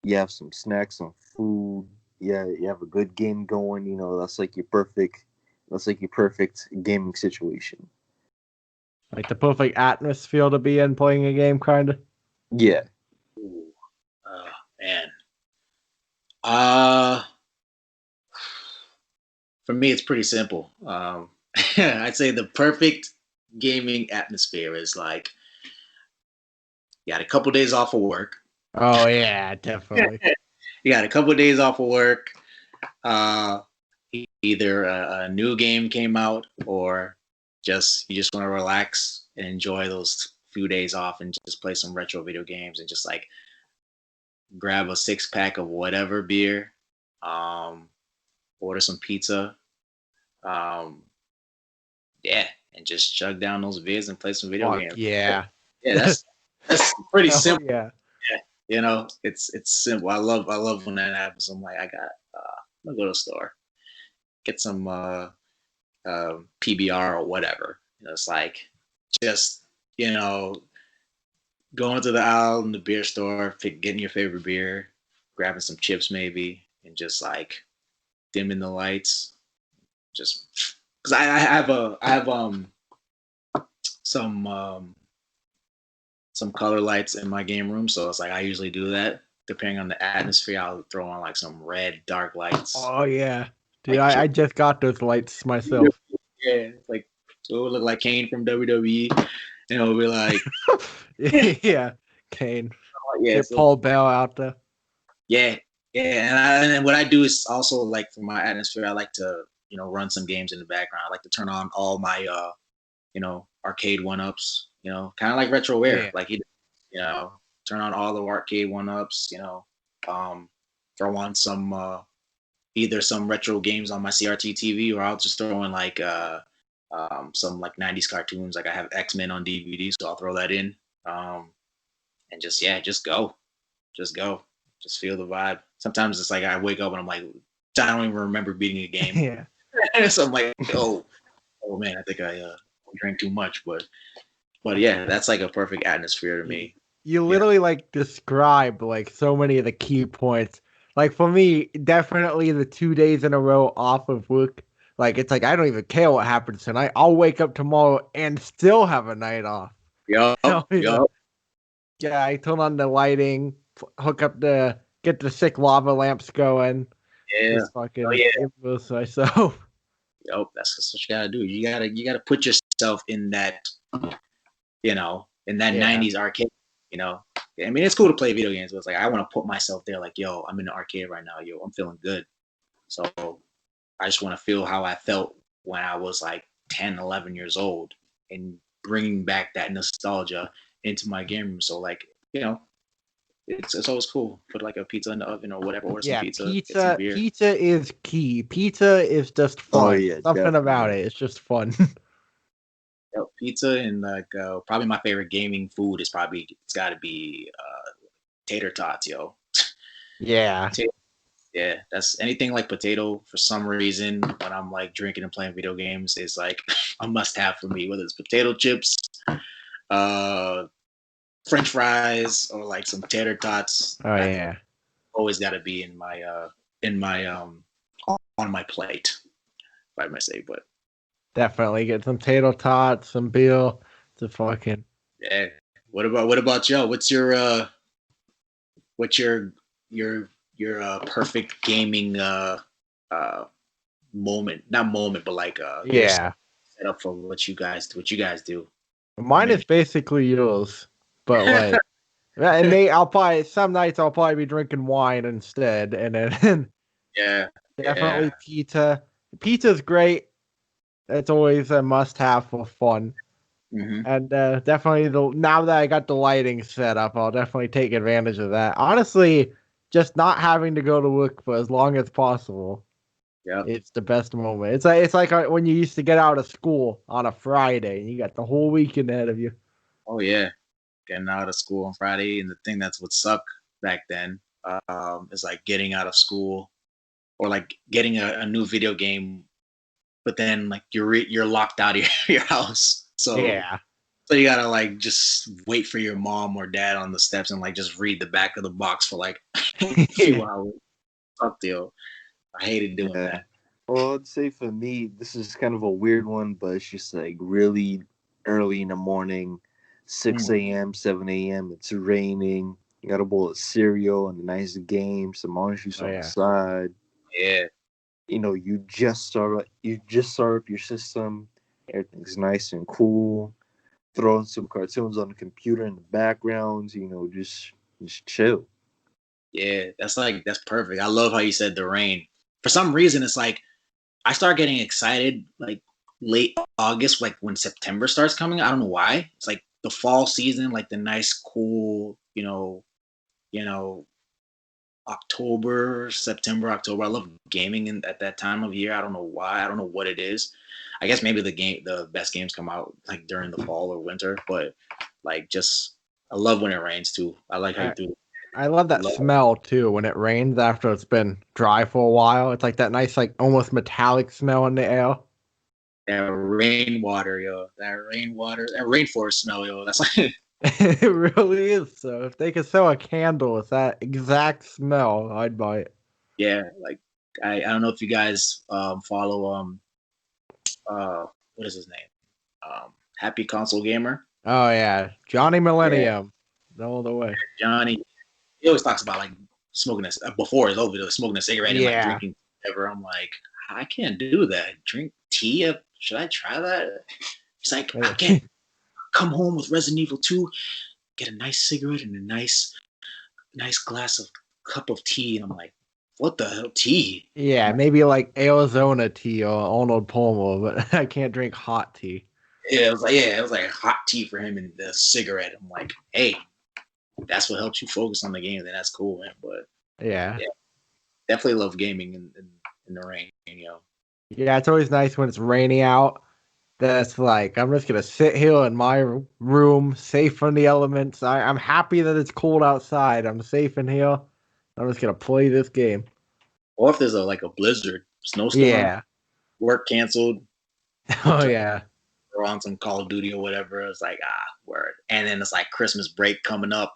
you have some snacks, some food, yeah, you have a good game going. That's like your perfect gaming situation. Like the perfect atmosphere to be in playing a game, kind of. Yeah. Ooh. Oh man. For me, it's pretty simple. I'd say the perfect gaming atmosphere is like you got a couple days off of work. Oh yeah, definitely. You got a couple of days off of work. Either a new game came out, or you just want to relax and enjoy those few days off and just play some retro video games and just like grab a 6-pack of whatever beer, order some pizza, yeah, and just chug down those beers and play some video games. Yeah. Yeah, that's pretty simple. Yeah. It's simple. I love when that happens. I'm like, I'm gonna go to the store, get some PBR or whatever. It's like just going to the aisle in the beer store, getting your favorite beer, grabbing some chips maybe, and just like dimming the lights. Just because I have some color lights in my game room, so it's like I usually do that. Depending on the atmosphere, I'll throw on like some red dark lights. Oh yeah, Dude, I just got those lights myself. Yeah, like so it would look like Kane from WWE, and it would be like, Yeah, Kane. yeah, Get so Paul Bell out there. yeah, yeah, and what I do is also like for my atmosphere, I like to run some games in the background. I like to turn on all my arcade one ups, kind of like retroware, Yeah. like turn on all the arcade one ups, throw on some either some retro games on my CRT TV, or I'll just throw in like some like 90s cartoons. Like I have X-Men on DVD, so I'll throw that in. And just go. Just go. Just feel the vibe. Sometimes it's like I wake up and I'm like, I don't even remember beating a game. Yeah. So I'm like, oh man, I think I drank too much. But yeah, that's like a perfect atmosphere to me. You literally like describe like so many of the key points. Like for me, definitely the 2 days in a row off of work. Like it's like I don't even care what happens tonight. I'll wake up tomorrow and still have a night off. Yup. Yeah, I turn on the lighting, hook up get the sick lava lamps going. Yeah. Just fucking immerse myself. Yup. That's what you gotta do. You gotta put yourself in that, in that 90s arcade. I mean, it's cool to play video games, but it's like I want to put myself there. Like, yo, I'm in the arcade right now. Yo, I'm feeling good. So I just want to feel how I felt when I was like 10, 11 years old, and bringing back that nostalgia into my game room. So like, it's always cool. Put like a pizza in the oven or whatever, or some pizza. Get some beer. Pizza is key. Pizza is just fun. Oh, yeah, Something definitely. about it. It's just fun. Pizza, and like probably my favorite gaming food is it's got to be tater tots, yo. Yeah. Yeah, that's anything like potato for some reason when I'm like drinking and playing video games is like a must have for me, whether it's potato chips, French fries, or like some tater tots. Oh yeah. Always got to be in my on my plate, if I may say. But definitely get some tater tots, some beer. To fucking yeah. What about y'all? What's your perfect gaming moment? Not moment, but like set up for what you guys do. Mine is basically yours, but like, and some nights I'll probably be drinking wine instead, and then definitely pizza. Pizza's great. It's always a must-have for fun. Mm-hmm. And definitely now that I got the lighting set up, I'll definitely take advantage of that. Honestly, just not having to go to work for as long as possible. Yeah, it's the best moment. It's like when you used to get out of school on a Friday and you got the whole weekend ahead of you. Oh yeah, getting out of school on Friday, and the thing that's what sucked back then is like getting out of school or like getting a new video game, but then like you're locked out of your house. So you gotta like just wait for your mom or dad on the steps and like just read the back of the box for like a few hours. Fuck deal. I hated doing that. Well, I'd say for me, this is kind of a weird one, but it's just like really early in the morning, 6 a.m., 7 a.m. It's raining. You got a bowl of cereal and a nice game, some orange juice on the side. Yeah. You just start up your system. Everything's nice and cool. Throwing some cartoons on the computer in the background. Just chill. Yeah, that's perfect. I love how you said the rain. For some reason, it's like I start getting excited like late August, like when September starts coming. I don't know why. It's like the fall season, like the nice, cool, October, September, October. I love gaming at that time of year. I don't know why. I don't know what it is. I guess maybe the best games come out like during the fall or winter, but like I love when it rains too. I like how you do it. I love that smell too when it rains after it's been dry for a while. It's like that nice, like almost metallic smell in the air. That rainwater, yo. That rainforest smell, yo. That's like it really is. So if they could sell a candle with that exact smell, I'd buy it. Yeah, like I don't know if you guys follow what is his name? Happy Console Gamer. Oh yeah, Johnny Millennium. All the way. Johnny. He always talks about like smoking before his old video, smoking a cigarette and like drinking whatever. I'm like, I can't do that. Drink tea? Should I try that? He's like, I Yeah. can't come home with Resident Evil 2, get a nice cigarette and a nice glass of cup of tea. And I'm like, what the hell, tea? Yeah, maybe like Arizona tea or Arnold Palmer, but I can't drink hot tea. Yeah, it was like hot tea for him and the cigarette. I'm like, hey, that's what helps you focus on the game. Then that's cool, man. But Yeah. definitely love gaming in the rain. Yeah, it's always nice when it's rainy out. That's like, I'm just gonna sit here in my room, safe from the elements. I'm happy that it's cold outside. I'm safe in here. I'm just gonna play this game. Or if there's a blizzard, snowstorm, Yeah. work canceled, Oh yeah. or on some Call of Duty or whatever. It's like, word. And then it's like Christmas break coming up,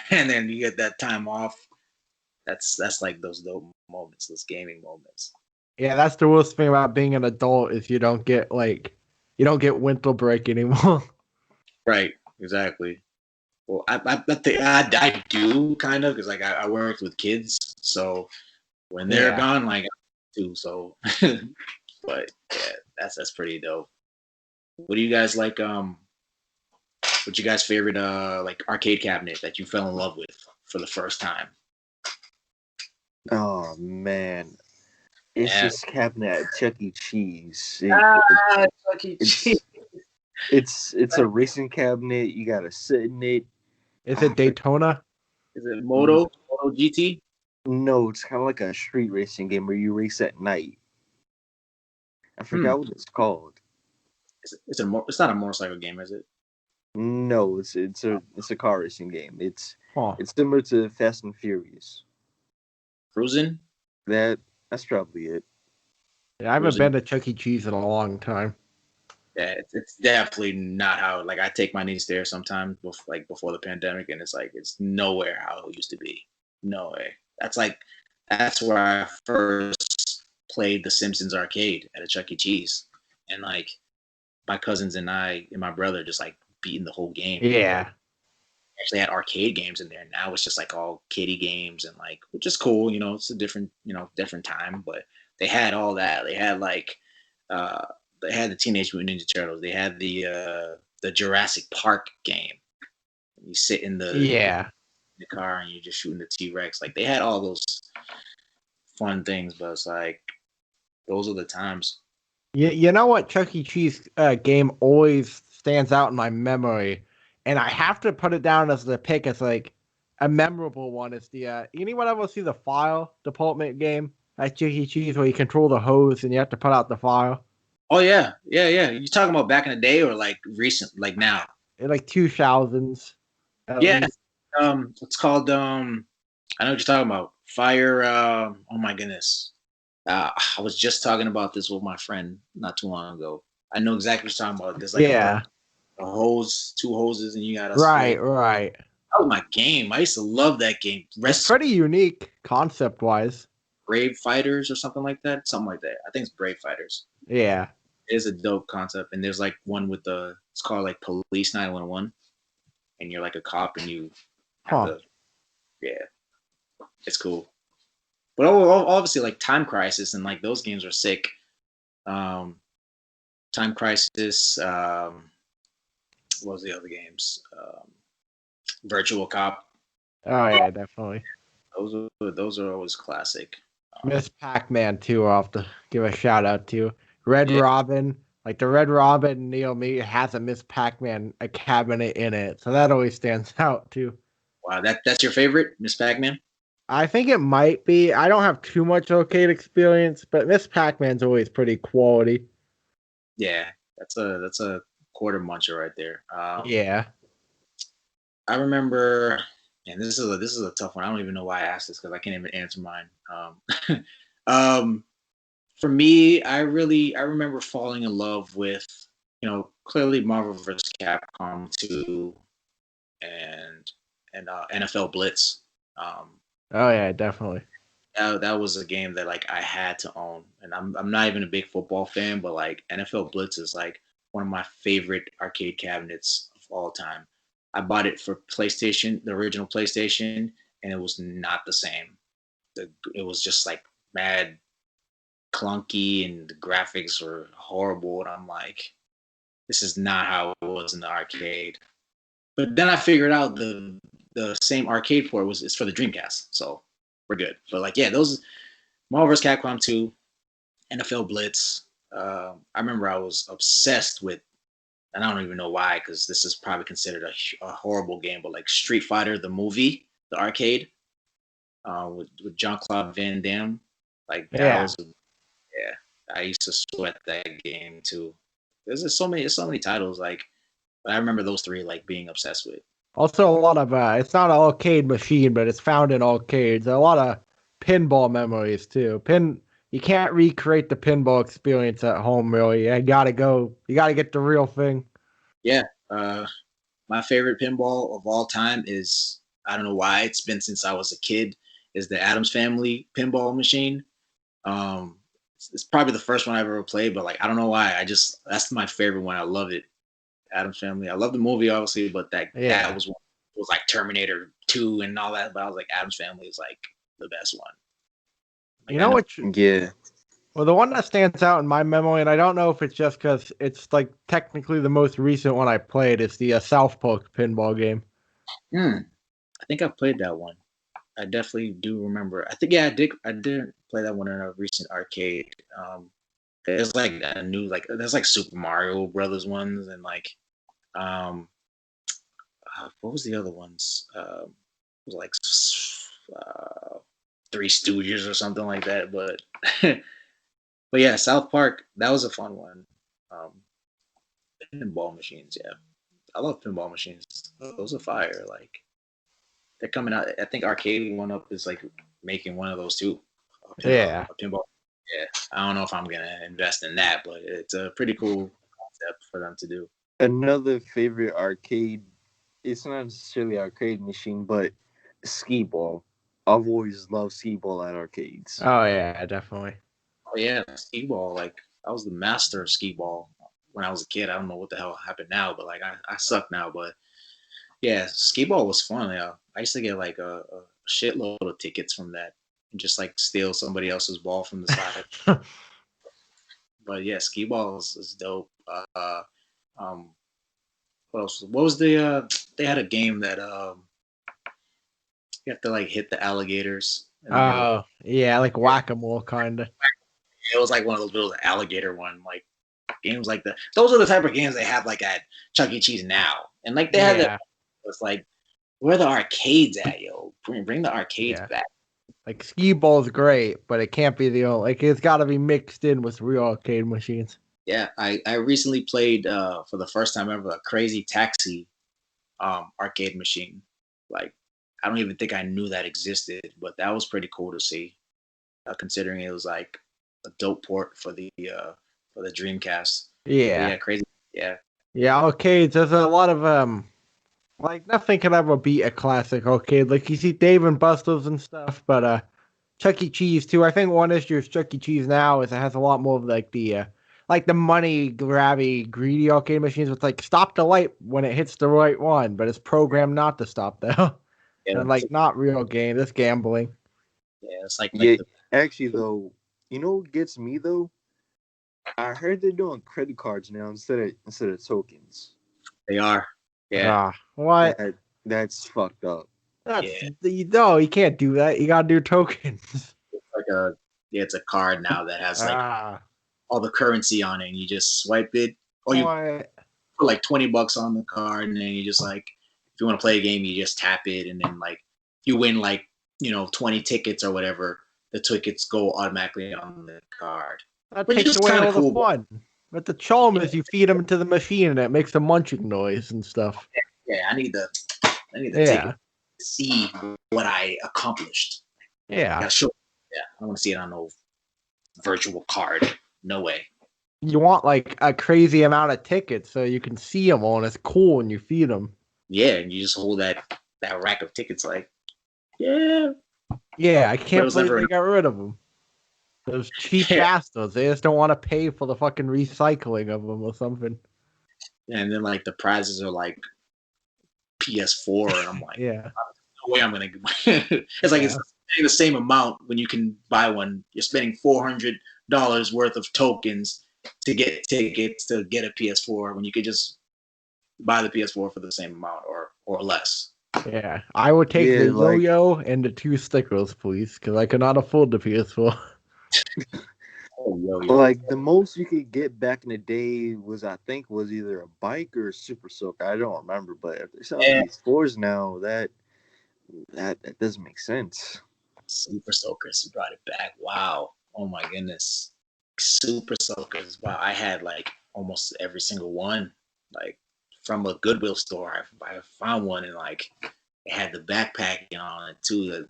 and then you get that time off. That's like those dope moments, those gaming moments. Yeah, that's the worst thing about being an adult is you don't get winter break anymore. Right, exactly. Well, I think I do kind of because like I worked with kids, so when they're gone, like too. So, but yeah, that's pretty dope. What do you guys like? What's your guys' favorite like arcade cabinet that you fell in love with for the first time? Oh man, it's this cabinet at Chuck E. Cheese. Chuck E. Cheese. It's a racing cabinet. You gotta sit in it. Is it Daytona? Is it Moto GT? No, it's kind of like a street racing game where you race at night. I forgot what it's called. It's not a motorcycle game, is it? No, it's a car racing game. It's similar to Fast and Furious. Cruising? That's probably it. Yeah, I haven't been to Chuck E. Cheese in a long time. Yeah, it's definitely not how. Like I take my niece there sometimes, before the pandemic, and it's like it's nowhere how it used to be. No way. That's where I first played The Simpsons arcade at a Chuck E. Cheese, and like my cousins and I and my brother just like beating the whole game. Yeah. Actually had arcade games in there. Now it's just like all kiddie games and like, which is cool. It's a different time, but they had all that. They had like, they had the Teenage Mutant Ninja Turtles. They had the Jurassic Park game. You sit in the car and you're just shooting the T-Rex. Like they had all those fun things, but it's like those are the times. You know what Chuck E. Cheese game always stands out in my memory, and I have to put it down as the pick as like a memorable one. Is the anyone ever see the file department game at Chuck E. Cheese where you control the hose and you have to put out the file? Oh yeah. You talking about back in the day or like recent, like now? In like 2000s. Yeah. It's called I know what you're talking about. Fire. Oh my goodness. I was just talking about this with my friend not too long ago. I know exactly what you're talking about. There's like a hose, two hoses, and you gotta right. That was my game. I used to love that game. It's pretty unique concept wise. Brave Fighters or something like that. Something like that. I think it's Brave Fighters. Yeah. It is a dope concept. And there's like one with it's called like Police 911. And you're like a cop and you have to, it's cool. But obviously like Time Crisis and like those games are sick. Time Crisis, what was the other games? Virtual Cop. Oh yeah, definitely. Those are always classic. Miss Pac-Man too. I'll have to give a shout out to Red Robin. Like the Red Robin Neo Me has a Miss Pac-Man a cabinet in it, so that always stands out too. Wow, that's your favorite, Miss Pac-Man? I think it might be. I don't have too much arcade experience, but Miss Pac-Man's always pretty quality. Yeah, that's a quarter muncher right there. Yeah. I remember, and this is a tough one. I don't even know why I asked this because I can't even answer mine. For me, I remember falling in love with, clearly Marvel vs. Capcom 2 and NFL Blitz. Oh yeah, definitely. That was a game that like I had to own, and I'm not even a big football fan, but like NFL Blitz is like one of my favorite arcade cabinets of all time. I bought it for PlayStation, the original PlayStation, and it was not the same. It was just like mad clunky and the graphics were horrible. And I'm like, this is not how it was in the arcade. But then I figured out the same arcade port is for the Dreamcast, so we're good. But like, yeah, those Marvel vs. Capcom 2, NFL Blitz. I remember I was obsessed with, and I don't even know why, because this is probably considered a horrible game, but like Street Fighter the movie, the arcade, with Jean-Claude Van Damme. Like that Yeah. was, yeah. I used to sweat that game too. There's just so many titles like, but I remember those three like being obsessed with. Also, a lot of it's not an arcade machine, but it's found in arcades. A lot of pinball memories too. You can't recreate the pinball experience at home, really. You gotta go. You gotta get the real thing. Yeah, my favorite pinball of all time is, I don't know why, it's been since I was a kid, is the Addams Family pinball machine. It's probably the first one I've ever played, but like I don't know why. That's my favorite one. I love it. Addams Family. I love the movie obviously, but that was one. It was like Terminator 2 and all that. But I was like, Addams Family is like the best one. Like, You know what? Yeah. Well, the one that stands out in my memory, and I don't know if it's just because it's like technically the most recent one I played, is the South Park pinball game. I think I've played that one. I definitely do remember. I think, yeah, I did play that one in a recent arcade. There's like a new, like there's like Super Mario Brothers ones, and like what was the other ones? It was like Three Stooges or something like that. But but yeah, South Park, that was a fun one. Um, Pinball machines, yeah, I love pinball machines. Those are fire. Like they're coming out. I think Arcade One Up is like making one of those too. Yeah. A pinball. Yeah, I don't know if I'm gonna invest in that, but it's a pretty cool concept for them to do. Another favorite arcade. It's not necessarily arcade machine, but skee ball. I've always loved skee ball at arcades. Oh yeah, definitely. Oh yeah, skee ball. Like I was the master of skee ball when I was a kid. I don't know what the hell happened now, but like I suck now. But yeah, skee ball was fun. Yeah, I used to get like a shitload of tickets from that, and just like steal somebody else's ball from the side. But yeah, skee ball is dope. Um, what else? What was they had a game that you have to like hit the alligators. And Oh yeah, like whack-a-mole kind of. it was like one of those little alligator one, like games like that. Those are the type of games they have like at Chuck E. Cheese now, and like they had that. It's like, where are the arcades at, yo? Bring the arcades back. Like skee ball's great, but it can't be the only. Like it's got to be mixed in with real arcade machines. Yeah, I recently played for the first time ever a Crazy Taxi arcade machine. Like I don't even think I knew that existed, but that was pretty cool to see, considering it was like a dope port for the Dreamcast. Yeah. But yeah, crazy. Yeah. Yeah, arcades. There's a lot of like nothing can ever beat a classic arcade. Like you see Dave and Buster's and stuff, but Chuck E. Cheese too. I think one issue of Chuck E. Cheese now is it has a lot more of like the money grabby, greedy arcade machines with like stop the light when it hits the right one, but it's programmed not to stop though. Yeah, and like not real game, it's gambling. Yeah, it's like actually though, you know what gets me though? I heard they're doing credit cards now instead of tokens. They are. Yeah. What? That's fucked up. No, you can't do that. You gotta do tokens. It's like it's a card now that has like all the currency on it, and you just swipe it, or you put like $20 on the card, and then you just like, if you want to play a game, you just tap it, and then like you win like 20 tickets or whatever. The tickets go automatically on the card. That takes away all the fun. But the charm is you feed them into the machine and it makes the munching noise and stuff. Yeah, I need the ticket to see what I accomplished. Yeah. I don't want to see it on no virtual card. No way. You want like a crazy amount of tickets so you can see them all and it's cool when you feed them. Yeah, and you just hold that rack of tickets like, yeah. Yeah, I can't believe they got rid of them. Those cheap bastards. They just don't want to pay for the fucking recycling of them or something. And then like the prizes are like PS4, and I'm like, yeah, no way I'm gonna. It's like it's paying the same amount when you can buy one. You're spending $400 worth of tokens to get tickets to get a PS4 when you could just buy the PS4 for the same amount or less. Yeah, I would take the like, yo-yo and the 2 stickers, please, because I cannot afford the PS4. Oh, like the most you could get back in the day was, I think, was either a bike or a Super Soaker. I don't remember, but if they're selling Yeah. PS4s now, that doesn't make sense. Super Soakers brought it back. Wow. Oh my goodness. Super Soakers. Wow. I had like almost every single one. Like from a Goodwill store. I found one and like it had the backpack on it too.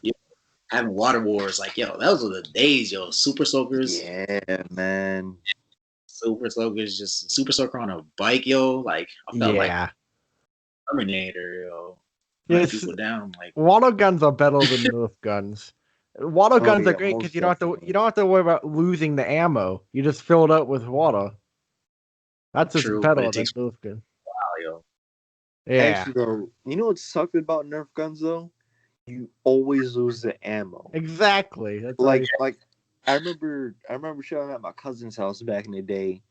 Yeah, having Water Wars, like yo, those were the days, yo. Super Soakers. Yeah, man. Super Soakers, just Super Soaker on a bike, yo. Like I felt like Yeah. Terminator, yo. Yes. People down, like Water guns are better than Nerf guns. Water guns yeah, are great because most definitely. you don't have to worry about losing the ammo. You just fill it up with water. That's just true, but better it than takes Nerf gun. a while, yo. Yeah. Actually, though, you know what sucked about Nerf guns though? You always lose the ammo. Exactly. That's Like I remember showing at my cousin's house back in the day.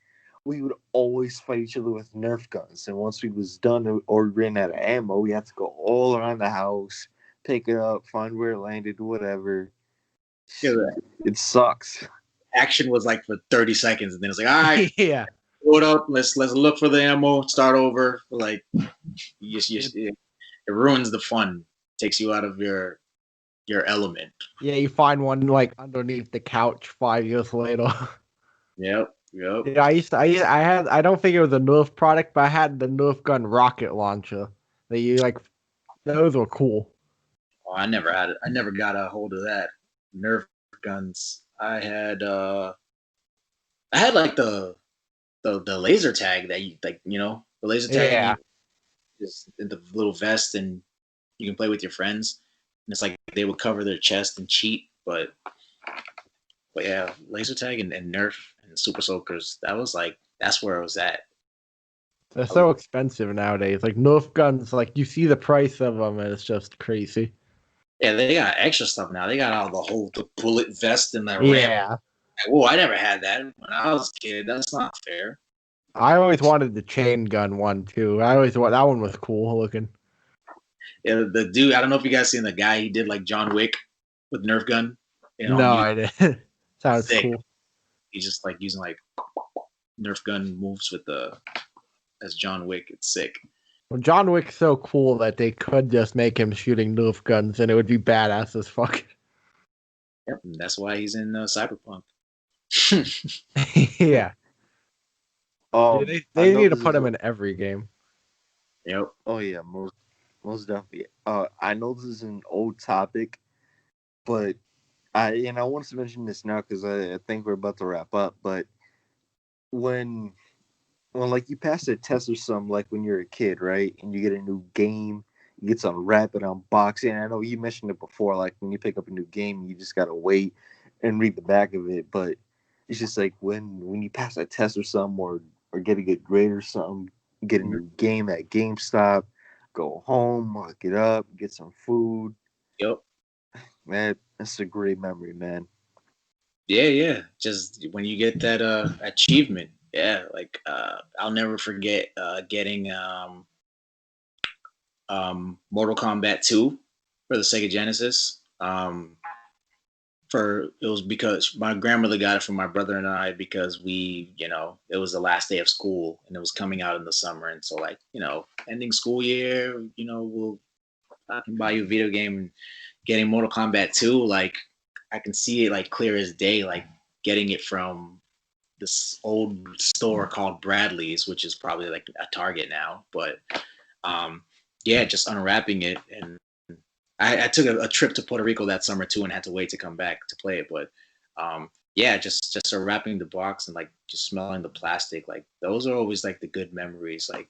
We would always fight each other with Nerf guns, and once we was done or ran out of ammo, we had to go all around the house, pick it up, find where it landed, whatever. Yeah, the It sucks. action was like for 30 seconds, and then it's like, all right, yeah. load up, let's look for the ammo, start over. Like it ruins the fun, takes you out of your element. Yeah, you find one like underneath the couch 5 years later. Yep. Yeah, I don't think it was a Nerf product, but I had the Nerf gun rocket launcher. That you like, those were cool. Oh, I never had it. I never got a hold of that. Nerf guns. I had like the laser tag that you like, the laser tag Yeah. you just in the little vest and you can play with your friends. And it's like they would cover their chest and cheat, but yeah, laser tag and Nerf and Super Soakers, that's where I was at. They're so expensive nowadays. Like Nerf guns, like you see the price of them, and it's just crazy. Yeah, they got extra stuff now. They got all the bullet vest and the ramp. Yeah. Whoa, I never had that when I was a kid. That's not fair. I always wanted the chain gun one too. I always thought that one was cool looking. Yeah, the dude. I don't know if you guys seen the guy. He did like John Wick with Nerf gun. No, I didn't. Sounds sick. cool. He's just like using like Nerf gun moves as John Wick. It's sick. Well, John Wick's so cool that they could just make him shooting Nerf guns, and it would be badass as fuck. Yep, and that's why he's in Cyberpunk. yeah. They need to put him in every game. Yep. Oh yeah, most definitely. I know this is an old topic, but I wanted to mention this now because I think we're about to wrap up. But when like you pass a test or something, like when you're a kid, right, and you get a new game, you get some rapid unboxing. I know you mentioned it before, like when you pick up a new game, you just gotta wait and read the back of it. But it's just like when you pass a test or something, or get a good grade or something, get a new game at GameStop, go home, lock it up, get some food. Yep. Man, that's a great memory, man. Yeah. Just when you get that achievement, yeah. Like I'll never forget getting Mortal Kombat 2 for the Sega Genesis. It was because my grandmother got it for my brother and I because it was the last day of school and it was coming out in the summer, and so like ending school year, I can buy you a video game. And getting Mortal Kombat 2, like I can see it like clear as day, like getting it from this old store called Bradley's, which is probably like a Target now, but yeah, just unwrapping it. And I took a trip to Puerto Rico that summer too and had to wait to come back to play it. But yeah, just unwrapping the box and like just smelling the plastic, like those are always like the good memories. Like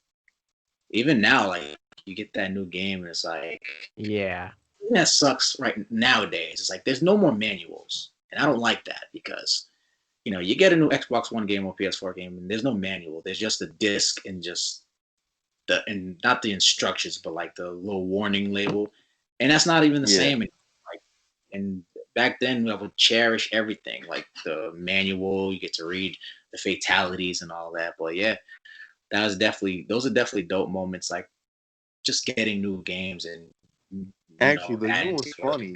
even now, like you get that new game and it's like, yeah, that sucks right nowadays. It's like there's no more manuals. And I don't like that because you get a new Xbox One game or PS4 game and there's no manual. There's just a disc and just and not the instructions, but like the little warning label. And that's not even the same. And back then, I would cherish everything, like the manual. You get to read the fatalities and all that. But yeah, those are definitely dope moments. Like just getting new games and Actually, though, you know adding what's to your. funny?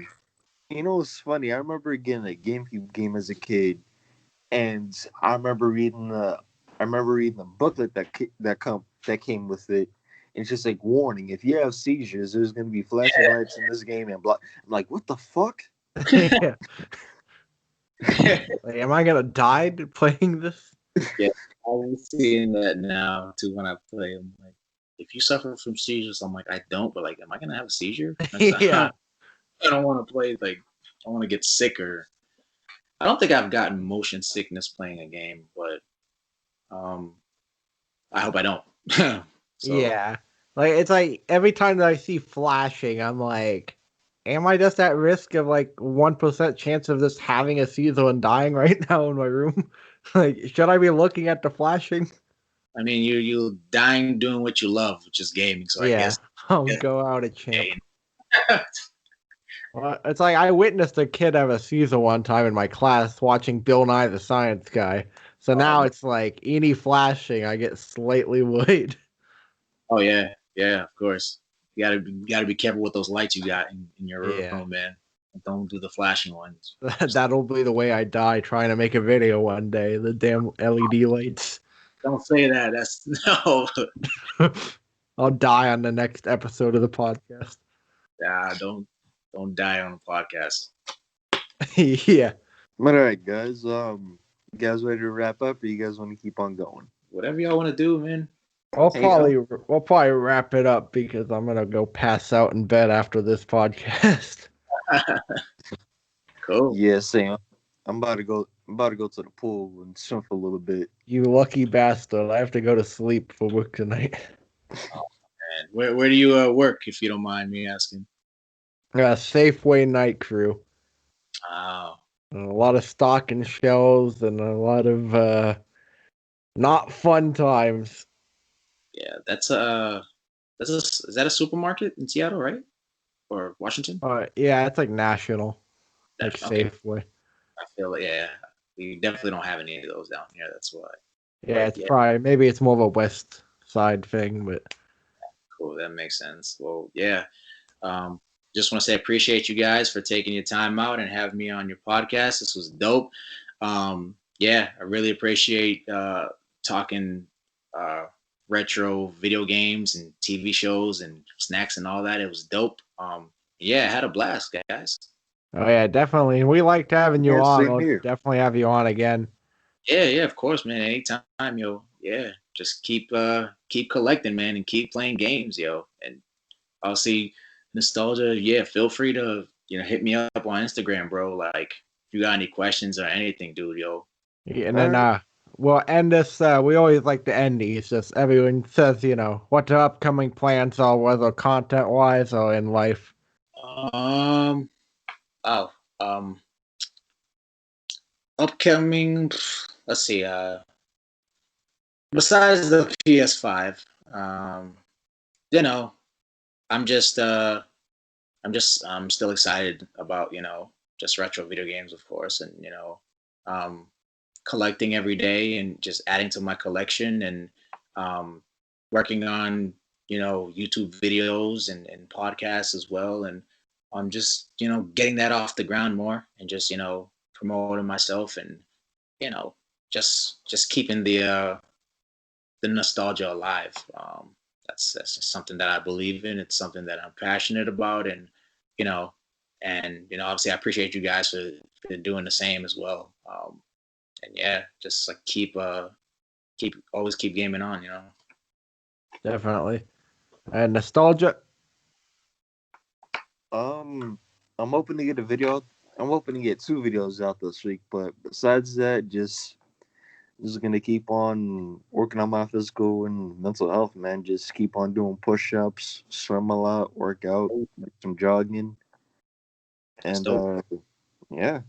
You know what's funny? I remember getting a GameCube game as a kid, and I remember reading the booklet that came with it. And it's just like warning: if you have seizures, there's going to be flashing lights in this game and blah. I'm like, what the fuck? Yeah. Like, am I gonna die playing this? Yeah, I'm seeing that now too when I play. I'm like, if you suffer from seizures, I'm like, I don't, but like, am I gonna have a seizure next time? Yeah. I don't want to play. Like, I want to get sicker. I don't think I've gotten motion sickness playing a game, but um, I hope I don't. So Yeah. Like it's like every time that I see flashing, I'm like, am I just at risk of like 1% chance of just having a seizure and dying right now in my room? Like, should I be looking at the flashing? I mean, you dying doing what you love, which is gaming. So I Yeah. guess I'll yeah, go out a champ. okay. Well, it's like I witnessed a kid have a seizure one time in my class watching Bill Nye the Science Guy. So now Um, it's like any flashing, I get slightly worried. oh yeah, of course. You gotta be careful with those lights you got in your Yeah. room, man. Don't do the flashing ones. That'll be the way I die trying to make a video one day. The damn LED lights. Don't say that. That's no. I'll die on the next episode of the podcast. Nah, don't die on the podcast. Yeah. All right, guys. You guys ready to wrap up, or you guys want to keep on going? Whatever y'all want to do, man. We'll Hey, probably wrap it up because I'm gonna go pass out in bed after this podcast. Cool. Yeah, same. I'm about to go. I'm about to go to the pool and swim for a little bit. You lucky bastard. I have to go to sleep for work tonight. And where do you work, if you don't mind me asking? Safeway night crew. Oh, A lot of stocking shelves and a lot of not fun times. yeah. Is that a supermarket in Seattle, right? Or Washington? Yeah, it's like national, like Okay. Safeway. I feel like, yeah. We definitely don't have any of those down here. That's why. Yeah, it's probably maybe it's more of a west side thing, but Cool. That makes sense. Well, yeah. Just want to say appreciate you guys for taking your time out and having me on your podcast. This was dope. Yeah, I really appreciate talking retro video games and TV shows and snacks and all that. It was dope. Yeah, I had a blast, guys. oh yeah, definitely. We liked having you Yeah, on. same We'll here. definitely have you on again. Yeah, of course, man. Anytime, yo. Yeah, just keep collecting, man, and keep playing games, yo. And I'll see nostalgia. Yeah, feel free to hit me up on Instagram, bro. Like if you got any questions or anything, dude, yo. Yeah, and then we'll end this. We always like to end these. Just everyone says, what the upcoming plans are, whether content wise or in life. Um. Oh. Upcoming. Let's see. Besides the PS5, I'm just I'm still excited about just retro video games, of course, and um, collecting every day and just adding to my collection and um, working on YouTube videos and podcasts as well, and I'm just getting that off the ground more and just promoting myself and you know just keeping the nostalgia alive. That's just something that I believe in. It's something that I'm passionate about, and you know, obviously I appreciate you guys for doing the same as well. And yeah, just like always keep gaming on. Definitely. And nostalgia. I'm hoping to get a video. I'm hoping to get 2 videos out this week. But besides that, just gonna keep on working on my physical and mental health, man. Just keep on doing push-ups, swim a lot, work out, do some jogging, and yeah,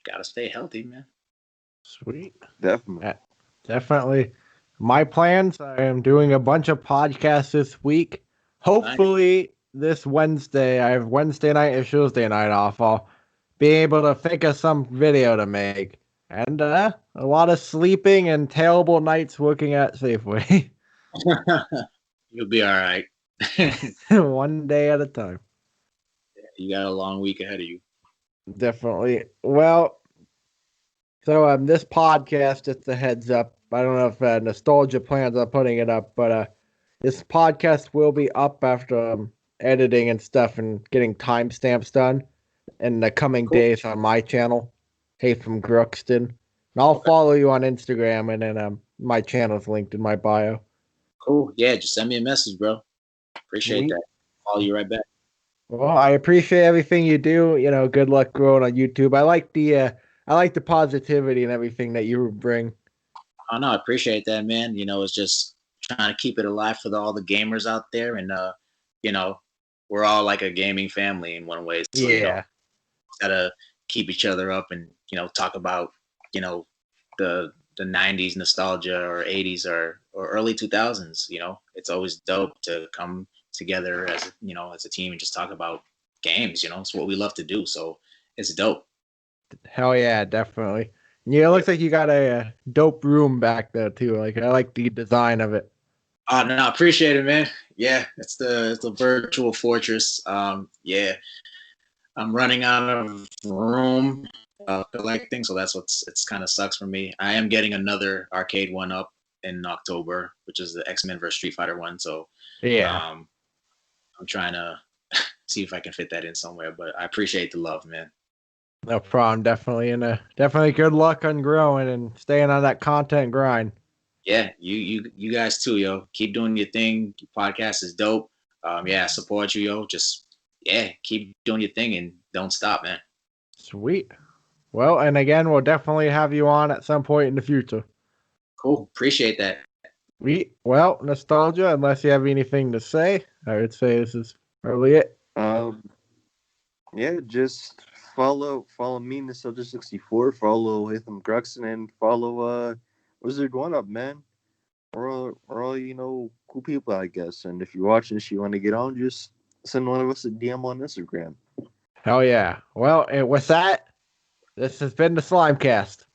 Gotta stay healthy, man. Sweet. definitely. Yeah, definitely. My plans, I am doing a bunch of podcasts this week. Hopefully this Wednesday, I have Wednesday night and Tuesday night off. I'll being able to think of some video to make. And a lot of sleeping and terrible nights working at Safeway. You'll be all right. One day at a time. You got a long week ahead of you. Definitely. Well, so this podcast, just a heads up. I don't know if Nostalgia plans on putting it up, but this podcast will be up after editing and stuff and getting timestamps done in the coming days on my channel, Hey from Gruxton. And I'll follow you on Instagram, and then my channel's linked in my bio. Cool. Yeah, just send me a message, bro. Appreciate that. Follow you right back. Well, I appreciate everything you do. You know, good luck growing on YouTube. I like the positivity and everything that you bring. Oh no, I appreciate that, man. You know, it's just trying to keep it alive for all the gamers out there, and you know, we're all like a gaming family in one way. So, you know, gotta keep each other up and, you know, talk about, you know, the 90s nostalgia or 80s or early 2000s. You know, it's always dope to come together as, you know, as a team and just talk about games. You know, it's what we love to do, so it's dope. Hell yeah, definitely. Yeah, it looks like you got a dope room back there too. Like, I like the design of it. Oh no, I appreciate it, man. Yeah, it's the virtual fortress. Yeah, I'm running out of room collecting, so that's it's kind of sucks for me. I am getting another arcade one up in October, which is the X-Men vs Street Fighter one. So Yeah, I'm trying to see if I can fit that in somewhere. But I appreciate the love, man. no problem. Definitely, and definitely good luck on growing and staying on that content grind. Yeah, you guys too, yo. Keep doing your thing. Your podcast is dope. Yeah, I support you, yo. Just keep doing your thing and don't stop, man. Sweet. Well, and again, we'll definitely have you on at some point in the future. Cool. Appreciate that. Well, Nostalgia, unless you have anything to say, I would say this is probably it. Yeah, just follow me, Nostalgia64, follow Hytham Gruxton, and follow Wizard One Up, man. We're all, you know, cool people, I guess. And if you're watching this, you want to get on, just send one of us a DM on Instagram. Hell yeah. Well, and with that, this has been the Slimecast.